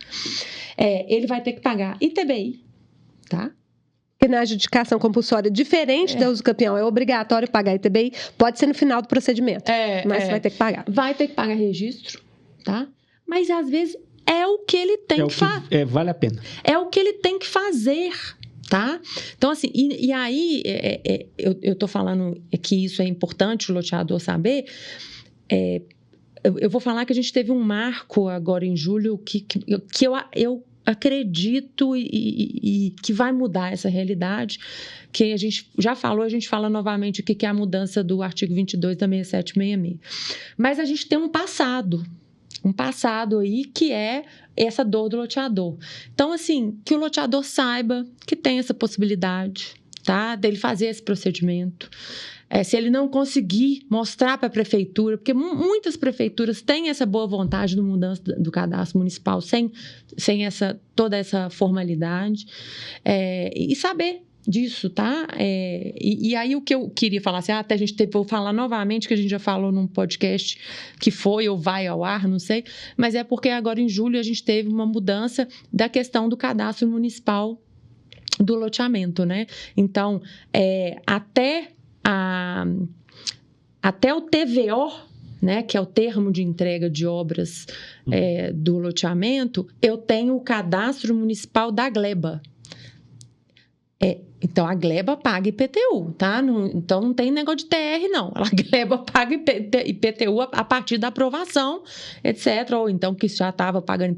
Ele vai ter que pagar ITBI, tá? Porque na adjudicação compulsória, diferente da uso campeão, é obrigatório pagar ITBI, pode ser no final do procedimento, mas você vai ter que pagar. Vai ter que pagar registro, tá? Mas às vezes é o que ele tem que fazer. Vale a pena. É o que ele tem que fazer. Tá? Então, assim, e aí, eu tô falando que isso é importante o loteador saber. Eu vou falar que a gente teve um marco agora em julho que eu acredito e que vai mudar essa realidade, que a gente já falou, a gente fala novamente aqui, que é a mudança do artigo 22 da 6766. Mas a gente tem um passado aí que é essa dor do loteador. Então, assim, que o loteador saiba que tem essa possibilidade, tá? Dele fazer esse procedimento. Se ele não conseguir mostrar para a prefeitura, porque muitas prefeituras têm essa boa vontade de mudança do cadastro municipal sem toda essa formalidade, e saber disso, tá? E aí o que eu queria falar, assim, até a gente vou falar novamente, que a gente já falou num podcast que foi ou vai ao ar, não sei, mas é porque agora em julho a gente teve uma mudança da questão do cadastro municipal do loteamento, né? Então, até o TVO, né, que é o termo de entrega de obras do loteamento, eu tenho o cadastro municipal da Gleba. Então, a Gleba paga IPTU, tá? Então, não tem negócio de TR, não. A Gleba paga IPTU a partir da aprovação, etc. Ou então, que já estava pagando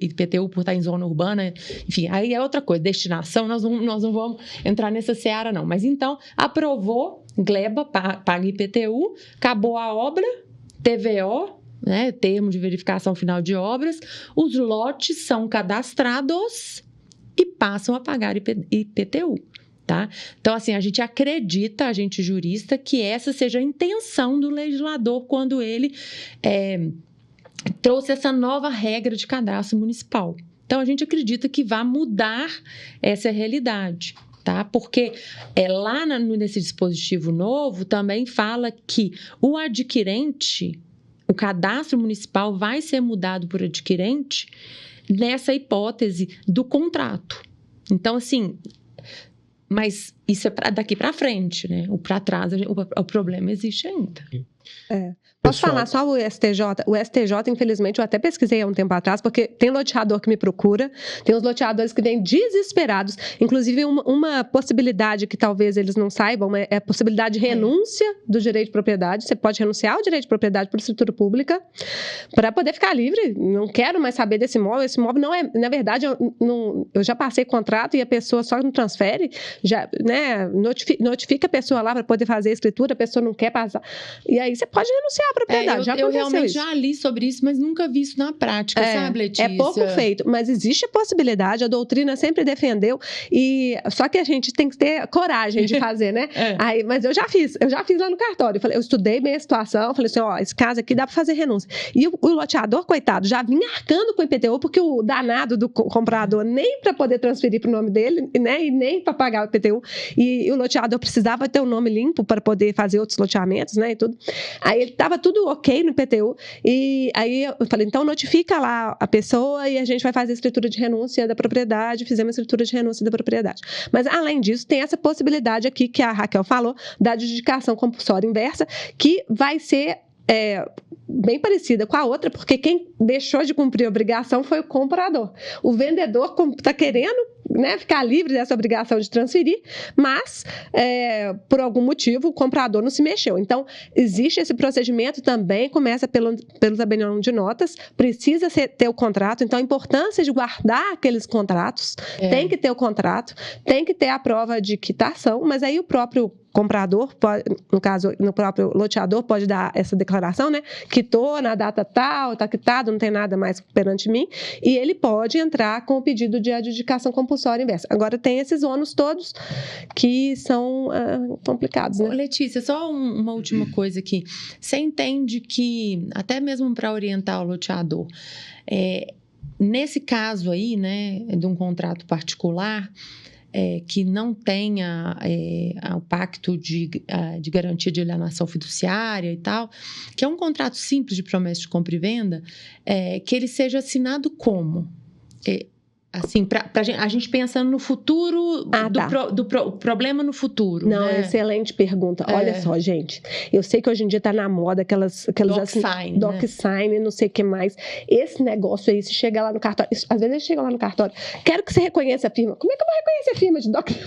IPTU por estar em zona urbana. Enfim, aí é outra coisa. Destinação, nós não vamos entrar nessa seara, não. Mas, então, aprovou, Gleba paga IPTU, acabou a obra, TVO, né, termo de verificação final de obras, os lotes são cadastrados e passam a pagar IPTU, tá? Então, assim, a gente acredita, a gente jurista, que essa seja a intenção do legislador quando ele trouxe essa nova regra de cadastro municipal. Então, a gente acredita que vai mudar essa realidade, tá? Porque lá nesse dispositivo novo também fala que o adquirente, o cadastro municipal vai ser mudado por adquirente nessa hipótese do contrato. Então, assim, mas isso é daqui para frente, né? O para trás, o problema existe ainda. Posso falar só o STJ? O STJ, infelizmente, eu até pesquisei há um tempo atrás, porque tem loteador que me procura, tem os loteadores que vêm desesperados. Inclusive, uma possibilidade que talvez eles não saibam é a possibilidade de renúncia do direito de propriedade. Você pode renunciar ao direito de propriedade por escritura pública para poder ficar livre. Não quero mais saber desse imóvel. Esse imóvel não é... Na verdade, eu já passei contrato e a pessoa só não transfere, já, né, notifica a pessoa lá para poder fazer a escritura, a pessoa não quer passar. E aí você pode renunciar à propriedade. Eu realmente já li sobre isso, mas nunca vi isso na prática, sabe, Letícia? É pouco feito, mas existe a possibilidade, a doutrina sempre defendeu, só que a gente tem que ter coragem de fazer, né? Mas eu já fiz lá no cartório. Eu estudei bem a situação, falei assim, esse caso aqui dá para fazer renúncia. E o loteador, coitado, já vinha arcando com o IPTU, porque o danado do comprador nem para poder transferir para o nome dele, né? E nem para pagar o IPTU. E o loteador precisava ter o nome limpo para poder fazer outros loteamentos, né? E tudo. Aí ele estava tudo ok no IPTU, e aí eu falei, então notifica lá a pessoa e a gente vai fazer a escritura de renúncia da propriedade, fizemos a escritura de renúncia da propriedade. Mas, além disso, tem essa possibilidade aqui que a Raquel falou, da adjudicação compulsória inversa, que vai ser bem parecida com a outra, porque quem deixou de cumprir a obrigação foi o comprador. O vendedor está querendo, né, ficar livre dessa obrigação de transferir, mas por algum motivo o comprador não se mexeu. Então, existe esse procedimento também, começa pelo tabelião de notas, precisa ter o contrato, então a importância de guardar aqueles contratos, tem que ter o contrato, tem que ter a prova de quitação, mas aí o próprio comprador, no caso, no próprio loteador, pode dar essa declaração, né? Quitou na data tal, está quitado, não tem nada mais perante mim, e ele pode entrar com o pedido de adjudicação compulsória inversa. Agora, tem esses ônus todos que são complicados, né? Letícia, só uma última coisa aqui. Você entende que, até mesmo para orientar o loteador, nesse caso aí, né, de um contrato particular, que não tenha o pacto de garantia de alienação fiduciária e tal, que é um contrato simples de promessa de compra e venda, que ele seja assinado como? Assim, a gente pensando no futuro, do problema no futuro. Não, né? Excelente pergunta. Olha só, gente, eu sei que hoje em dia está na moda aqueles DocSign, não sei o que mais. Esse negócio aí, se chegar lá no cartório, às vezes ele chega lá no cartório, quero que você reconheça a firma. Como é que eu vou reconhecer a firma de DocSign?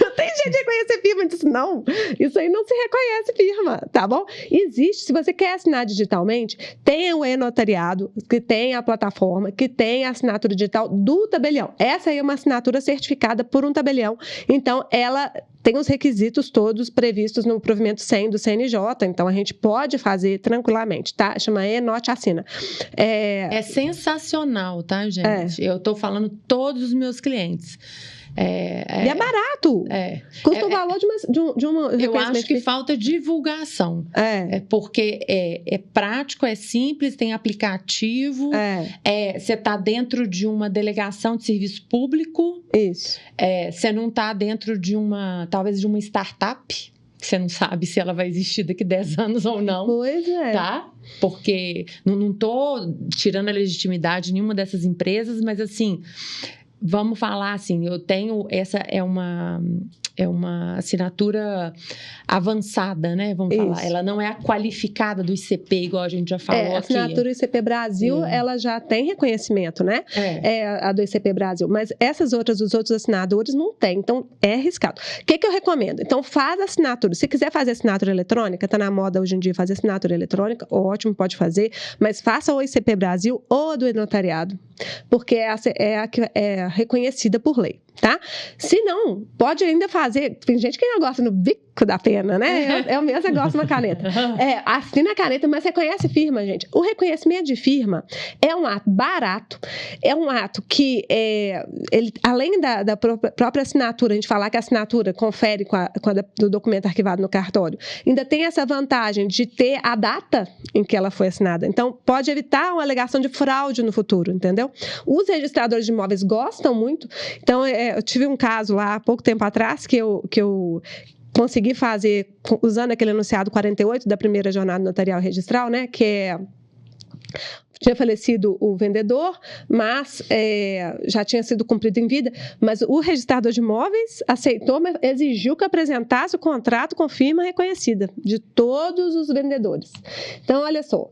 Não tem jeito de reconhecer firma disso, não. Isso aí não se reconhece firma, tá bom? Existe, se você quer assinar digitalmente, tem o e-notariado, que tem a plataforma, que tem a assinatura digital do tabelião. Essa aí é uma assinatura certificada por um tabelião. Então, ela tem os requisitos todos previstos no provimento 100 do CNJ. Então, a gente pode fazer tranquilamente, tá? Chama E-Note Assina. É sensacional, tá, gente? Eu tô falando todos os meus clientes. E é barato. Custa o valor de uma eu acho que falta divulgação. Porque é prático, é simples, tem aplicativo. Você está dentro de uma delegação de serviço público. Isso. Você não está dentro de talvez de uma startup. Você não sabe se ela vai existir daqui 10 anos ou não. Pois é. Tá? Porque não estou tirando a legitimidade de nenhuma dessas empresas, mas assim... Vamos falar assim, eu tenho, essa é uma assinatura avançada, né? Vamos falar. Ela não é a qualificada do ICP, igual a gente já falou aqui. A assinatura ICP Brasil, ela já tem reconhecimento, né? A do ICP Brasil. Mas os outros assinadores não têm, então é arriscado. O que eu recomendo? Então, faz a assinatura. Se quiser fazer assinatura eletrônica, tá na moda hoje em dia fazer assinatura eletrônica, ótimo, pode fazer, mas faça o ICP Brasil ou a do notariado, porque é a que é reconhecida por lei, tá? Se não, pode ainda fazer. Tem gente que ainda gosta no bico da pena, né? Eu mesmo gosto de uma caneta. Assina a caneta, mas reconhece firma, gente. O reconhecimento de firma é um ato barato, é um ato que, ele, além da própria assinatura, a gente falar que a assinatura confere com a do documento arquivado no cartório, ainda tem essa vantagem de ter a data em que ela foi assinada. Então, pode evitar uma alegação de fraude no futuro, entendeu? Os registradores de imóveis gostam muito. Então, eu tive um caso lá há pouco tempo atrás que eu consegui fazer usando aquele enunciado 48 da primeira jornada notarial registral, né? Que tinha falecido o vendedor, mas já tinha sido cumprido em vida, mas o registrador de imóveis aceitou, mas exigiu que apresentasse o contrato com firma reconhecida de todos os vendedores. Então, olha só.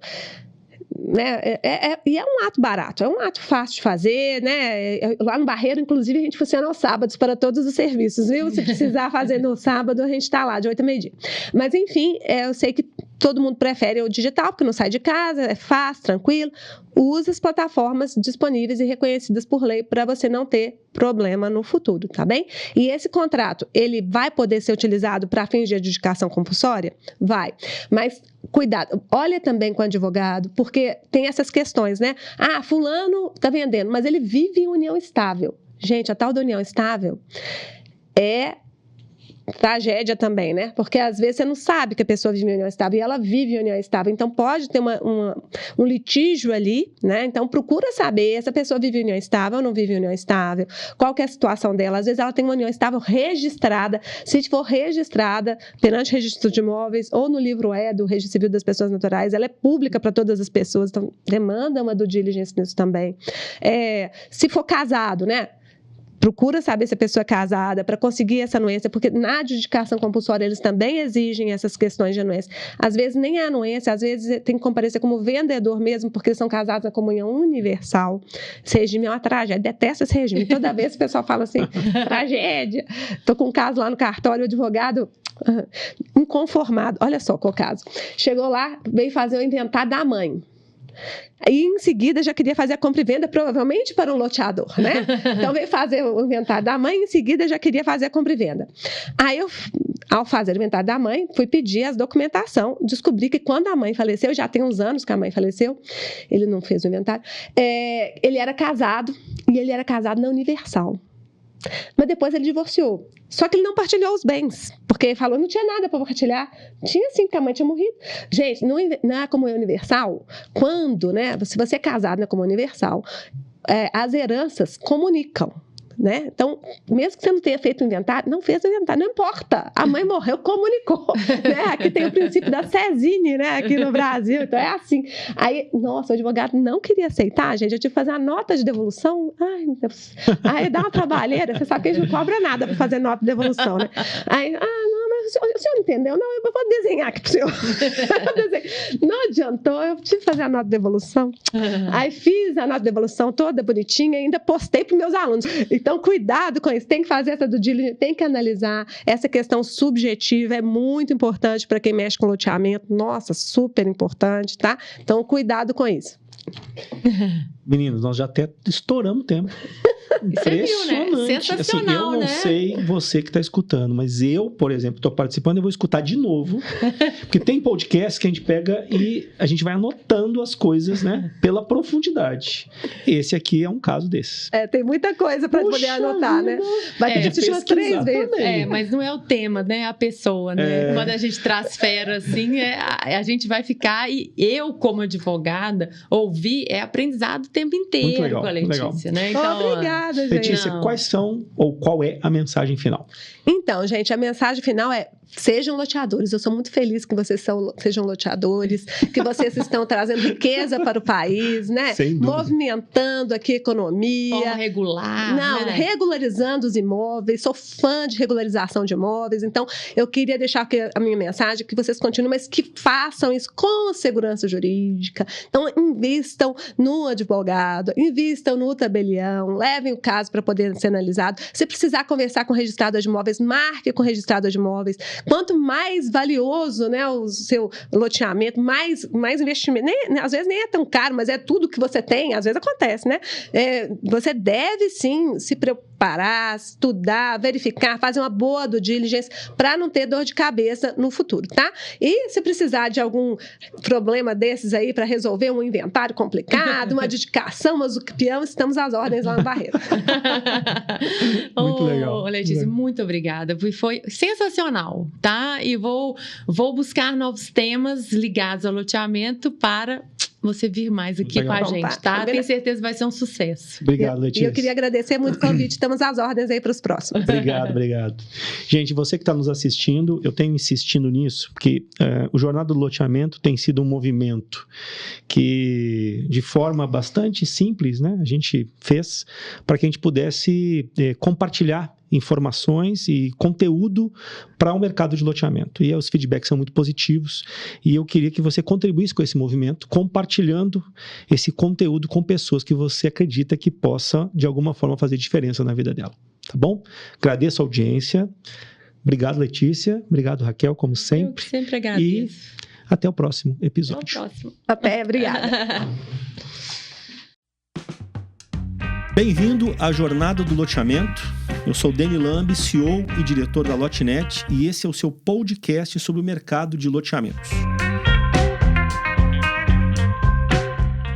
Né? E é um ato barato, é um ato fácil de fazer, né? Lá no Barreiro, inclusive, a gente funciona aos sábados para todos os serviços, viu? Se precisar fazer no sábado, a gente está lá de 8 a meio-dia. Mas, enfim, eu sei que todo mundo prefere o digital, porque não sai de casa, é fácil, tranquilo. Use as plataformas disponíveis e reconhecidas por lei para você não ter problema no futuro, tá bem? E esse contrato, ele vai poder ser utilizado para fins de adjudicação compulsória? Vai. Mas, cuidado, olha também com o advogado, porque tem essas questões, né? Fulano está vendendo, mas ele vive em união estável. Gente, a tal da união estável é tragédia também, né? Porque às vezes você não sabe que a pessoa vive em união estável e ela vive em união estável. Então pode ter um litígio ali, né? Então procura saber se a pessoa vive em união estável ou não vive em união estável, qual que é a situação dela. Às vezes ela tem uma união estável registrada. Se for registrada perante o registro de imóveis ou no livro do Registro Civil das Pessoas Naturais, ela é pública para todas as pessoas, então demanda uma due diligence nisso também. Se for casado, né? procura saber se a pessoa é casada para conseguir essa anuência, porque na adjudicação compulsória eles também exigem essas questões de anuência. Às vezes nem é anuência, às vezes tem que comparecer como vendedor mesmo, porque eles são casados na comunhão universal. Esse regime é uma tragédia, detesto esse regime. Toda vez o pessoal fala assim, tragédia. Estou com um caso lá no cartório, o advogado inconformado, olha só qual caso. Chegou lá, veio fazer o inventário da mãe. E em seguida já queria fazer a compra e venda, provavelmente para um loteador, né? Então veio fazer o inventário da mãe, em seguida já queria fazer a compra e venda. Aí eu, ao fazer o inventário da mãe, fui pedir as documentação, descobri que quando a mãe faleceu, já tem uns anos que a mãe faleceu, ele não fez o inventário, ele era casado, e ele era casado na Universal. Mas depois ele divorciou. Só que ele não partilhou os bens, porque ele falou que não tinha nada para partilhar. Tinha sim, porque a mãe tinha morrido. Gente, na comunhão universal, quando, né, se você é casado na comunhão universal, as heranças comunicam. Né? Então, mesmo que você não tenha feito o inventário, não fez o inventário, não importa. A mãe morreu, comunicou. Né? Aqui tem o princípio da Cezine, né? Aqui no Brasil, então é assim. Aí, nossa, o advogado não queria aceitar, gente. Eu tive que fazer a nota de devolução. Ai, meu Deus. Aí dá uma trabalheira, você sabe que a gente não cobra nada para fazer nota de devolução, né? Aí, não, mas o senhor não entendeu? Não, eu vou desenhar aqui pro senhor. Não adiantou, eu tive que fazer a nota de devolução. Aí fiz a nota de devolução toda bonitinha, ainda postei para meus alunos. Então, cuidado com isso. Tem que fazer essa due diligence, tem que analisar. Essa questão subjetiva é muito importante para quem mexe com loteamento. Nossa, super importante, tá? Então, cuidado com isso. Meninos, nós já até estouramos o tempo. Impressionante. Viu, né? Sensacional, assim, eu não sei você que está escutando, mas eu, por exemplo, estou participando, eu vou escutar de novo, porque tem podcast que a gente pega e a gente vai anotando as coisas, né, pela profundidade. Esse aqui é um caso desses. Tem muita coisa para poder anotar, né? Vai ter que assistir umas 3 vezes. Mas não é o tema, né? É a pessoa, né? Quando a gente traz fera assim, a gente vai ficar, e eu, como advogada, ouvir é aprendizado o tempo inteiro legal, com a Letícia, né? Então, obrigada, gente. Letícia, quais são ou qual é a mensagem final? Então, gente, a mensagem final é: sejam loteadores. Eu sou muito feliz que vocês sejam loteadores, que vocês estão trazendo riqueza para o país, né? Movimentando aqui a economia. Forma regular. Não, né? Regularizando os imóveis. Sou fã de regularização de imóveis. Então, eu queria deixar aqui a minha mensagem, que vocês continuem, mas que façam isso com segurança jurídica. Então, invistam no advogado, invistam no tabelião, levem o caso para poder ser analisado. Se precisar conversar com o registrador de imóveis, marque com o registrador de imóveis. Quanto mais valioso, né, o seu loteamento, mais investimento. Às vezes nem é tão caro, mas é tudo que você tem. Às vezes acontece, né? Você deve, sim, se preparar, estudar, verificar, fazer uma boa due diligence para não ter dor de cabeça no futuro, tá? E se precisar de algum problema desses aí para resolver um inventário complicado, uma adjudicação, uma zucpião, estamos às ordens lá no Barreiro. Muito legal. Letícia, muito obrigada. Foi sensacional, tá? E vou buscar novos temas ligados ao loteamento para você vir mais aqui com a gente, tá? Tenho certeza que vai ser um sucesso. Obrigado, Letícia. E eu queria agradecer muito o convite. Estamos às ordens aí para os próximos. Obrigado. Gente, você que está nos assistindo, eu tenho insistindo nisso, porque o Jornada do Loteamento tem sido um movimento que, de forma bastante simples, né, a gente fez para que a gente pudesse compartilhar informações e conteúdo para o mercado de loteamento. E os feedbacks são muito positivos e eu queria que você contribuísse com esse movimento, compartilhando esse conteúdo com pessoas que você acredita que possa, de alguma forma, fazer diferença na vida dela. Tá bom? Agradeço a audiência. Obrigado, Letícia. Obrigado, Raquel, como sempre. Eu sempre agradeço. E até o próximo episódio. Até o próximo. Até, obrigada. Bem-vindo à Jornada do Loteamento. Eu sou Dani Lambi, CEO e diretor da Lotenet, e esse é o seu podcast sobre o mercado de loteamentos.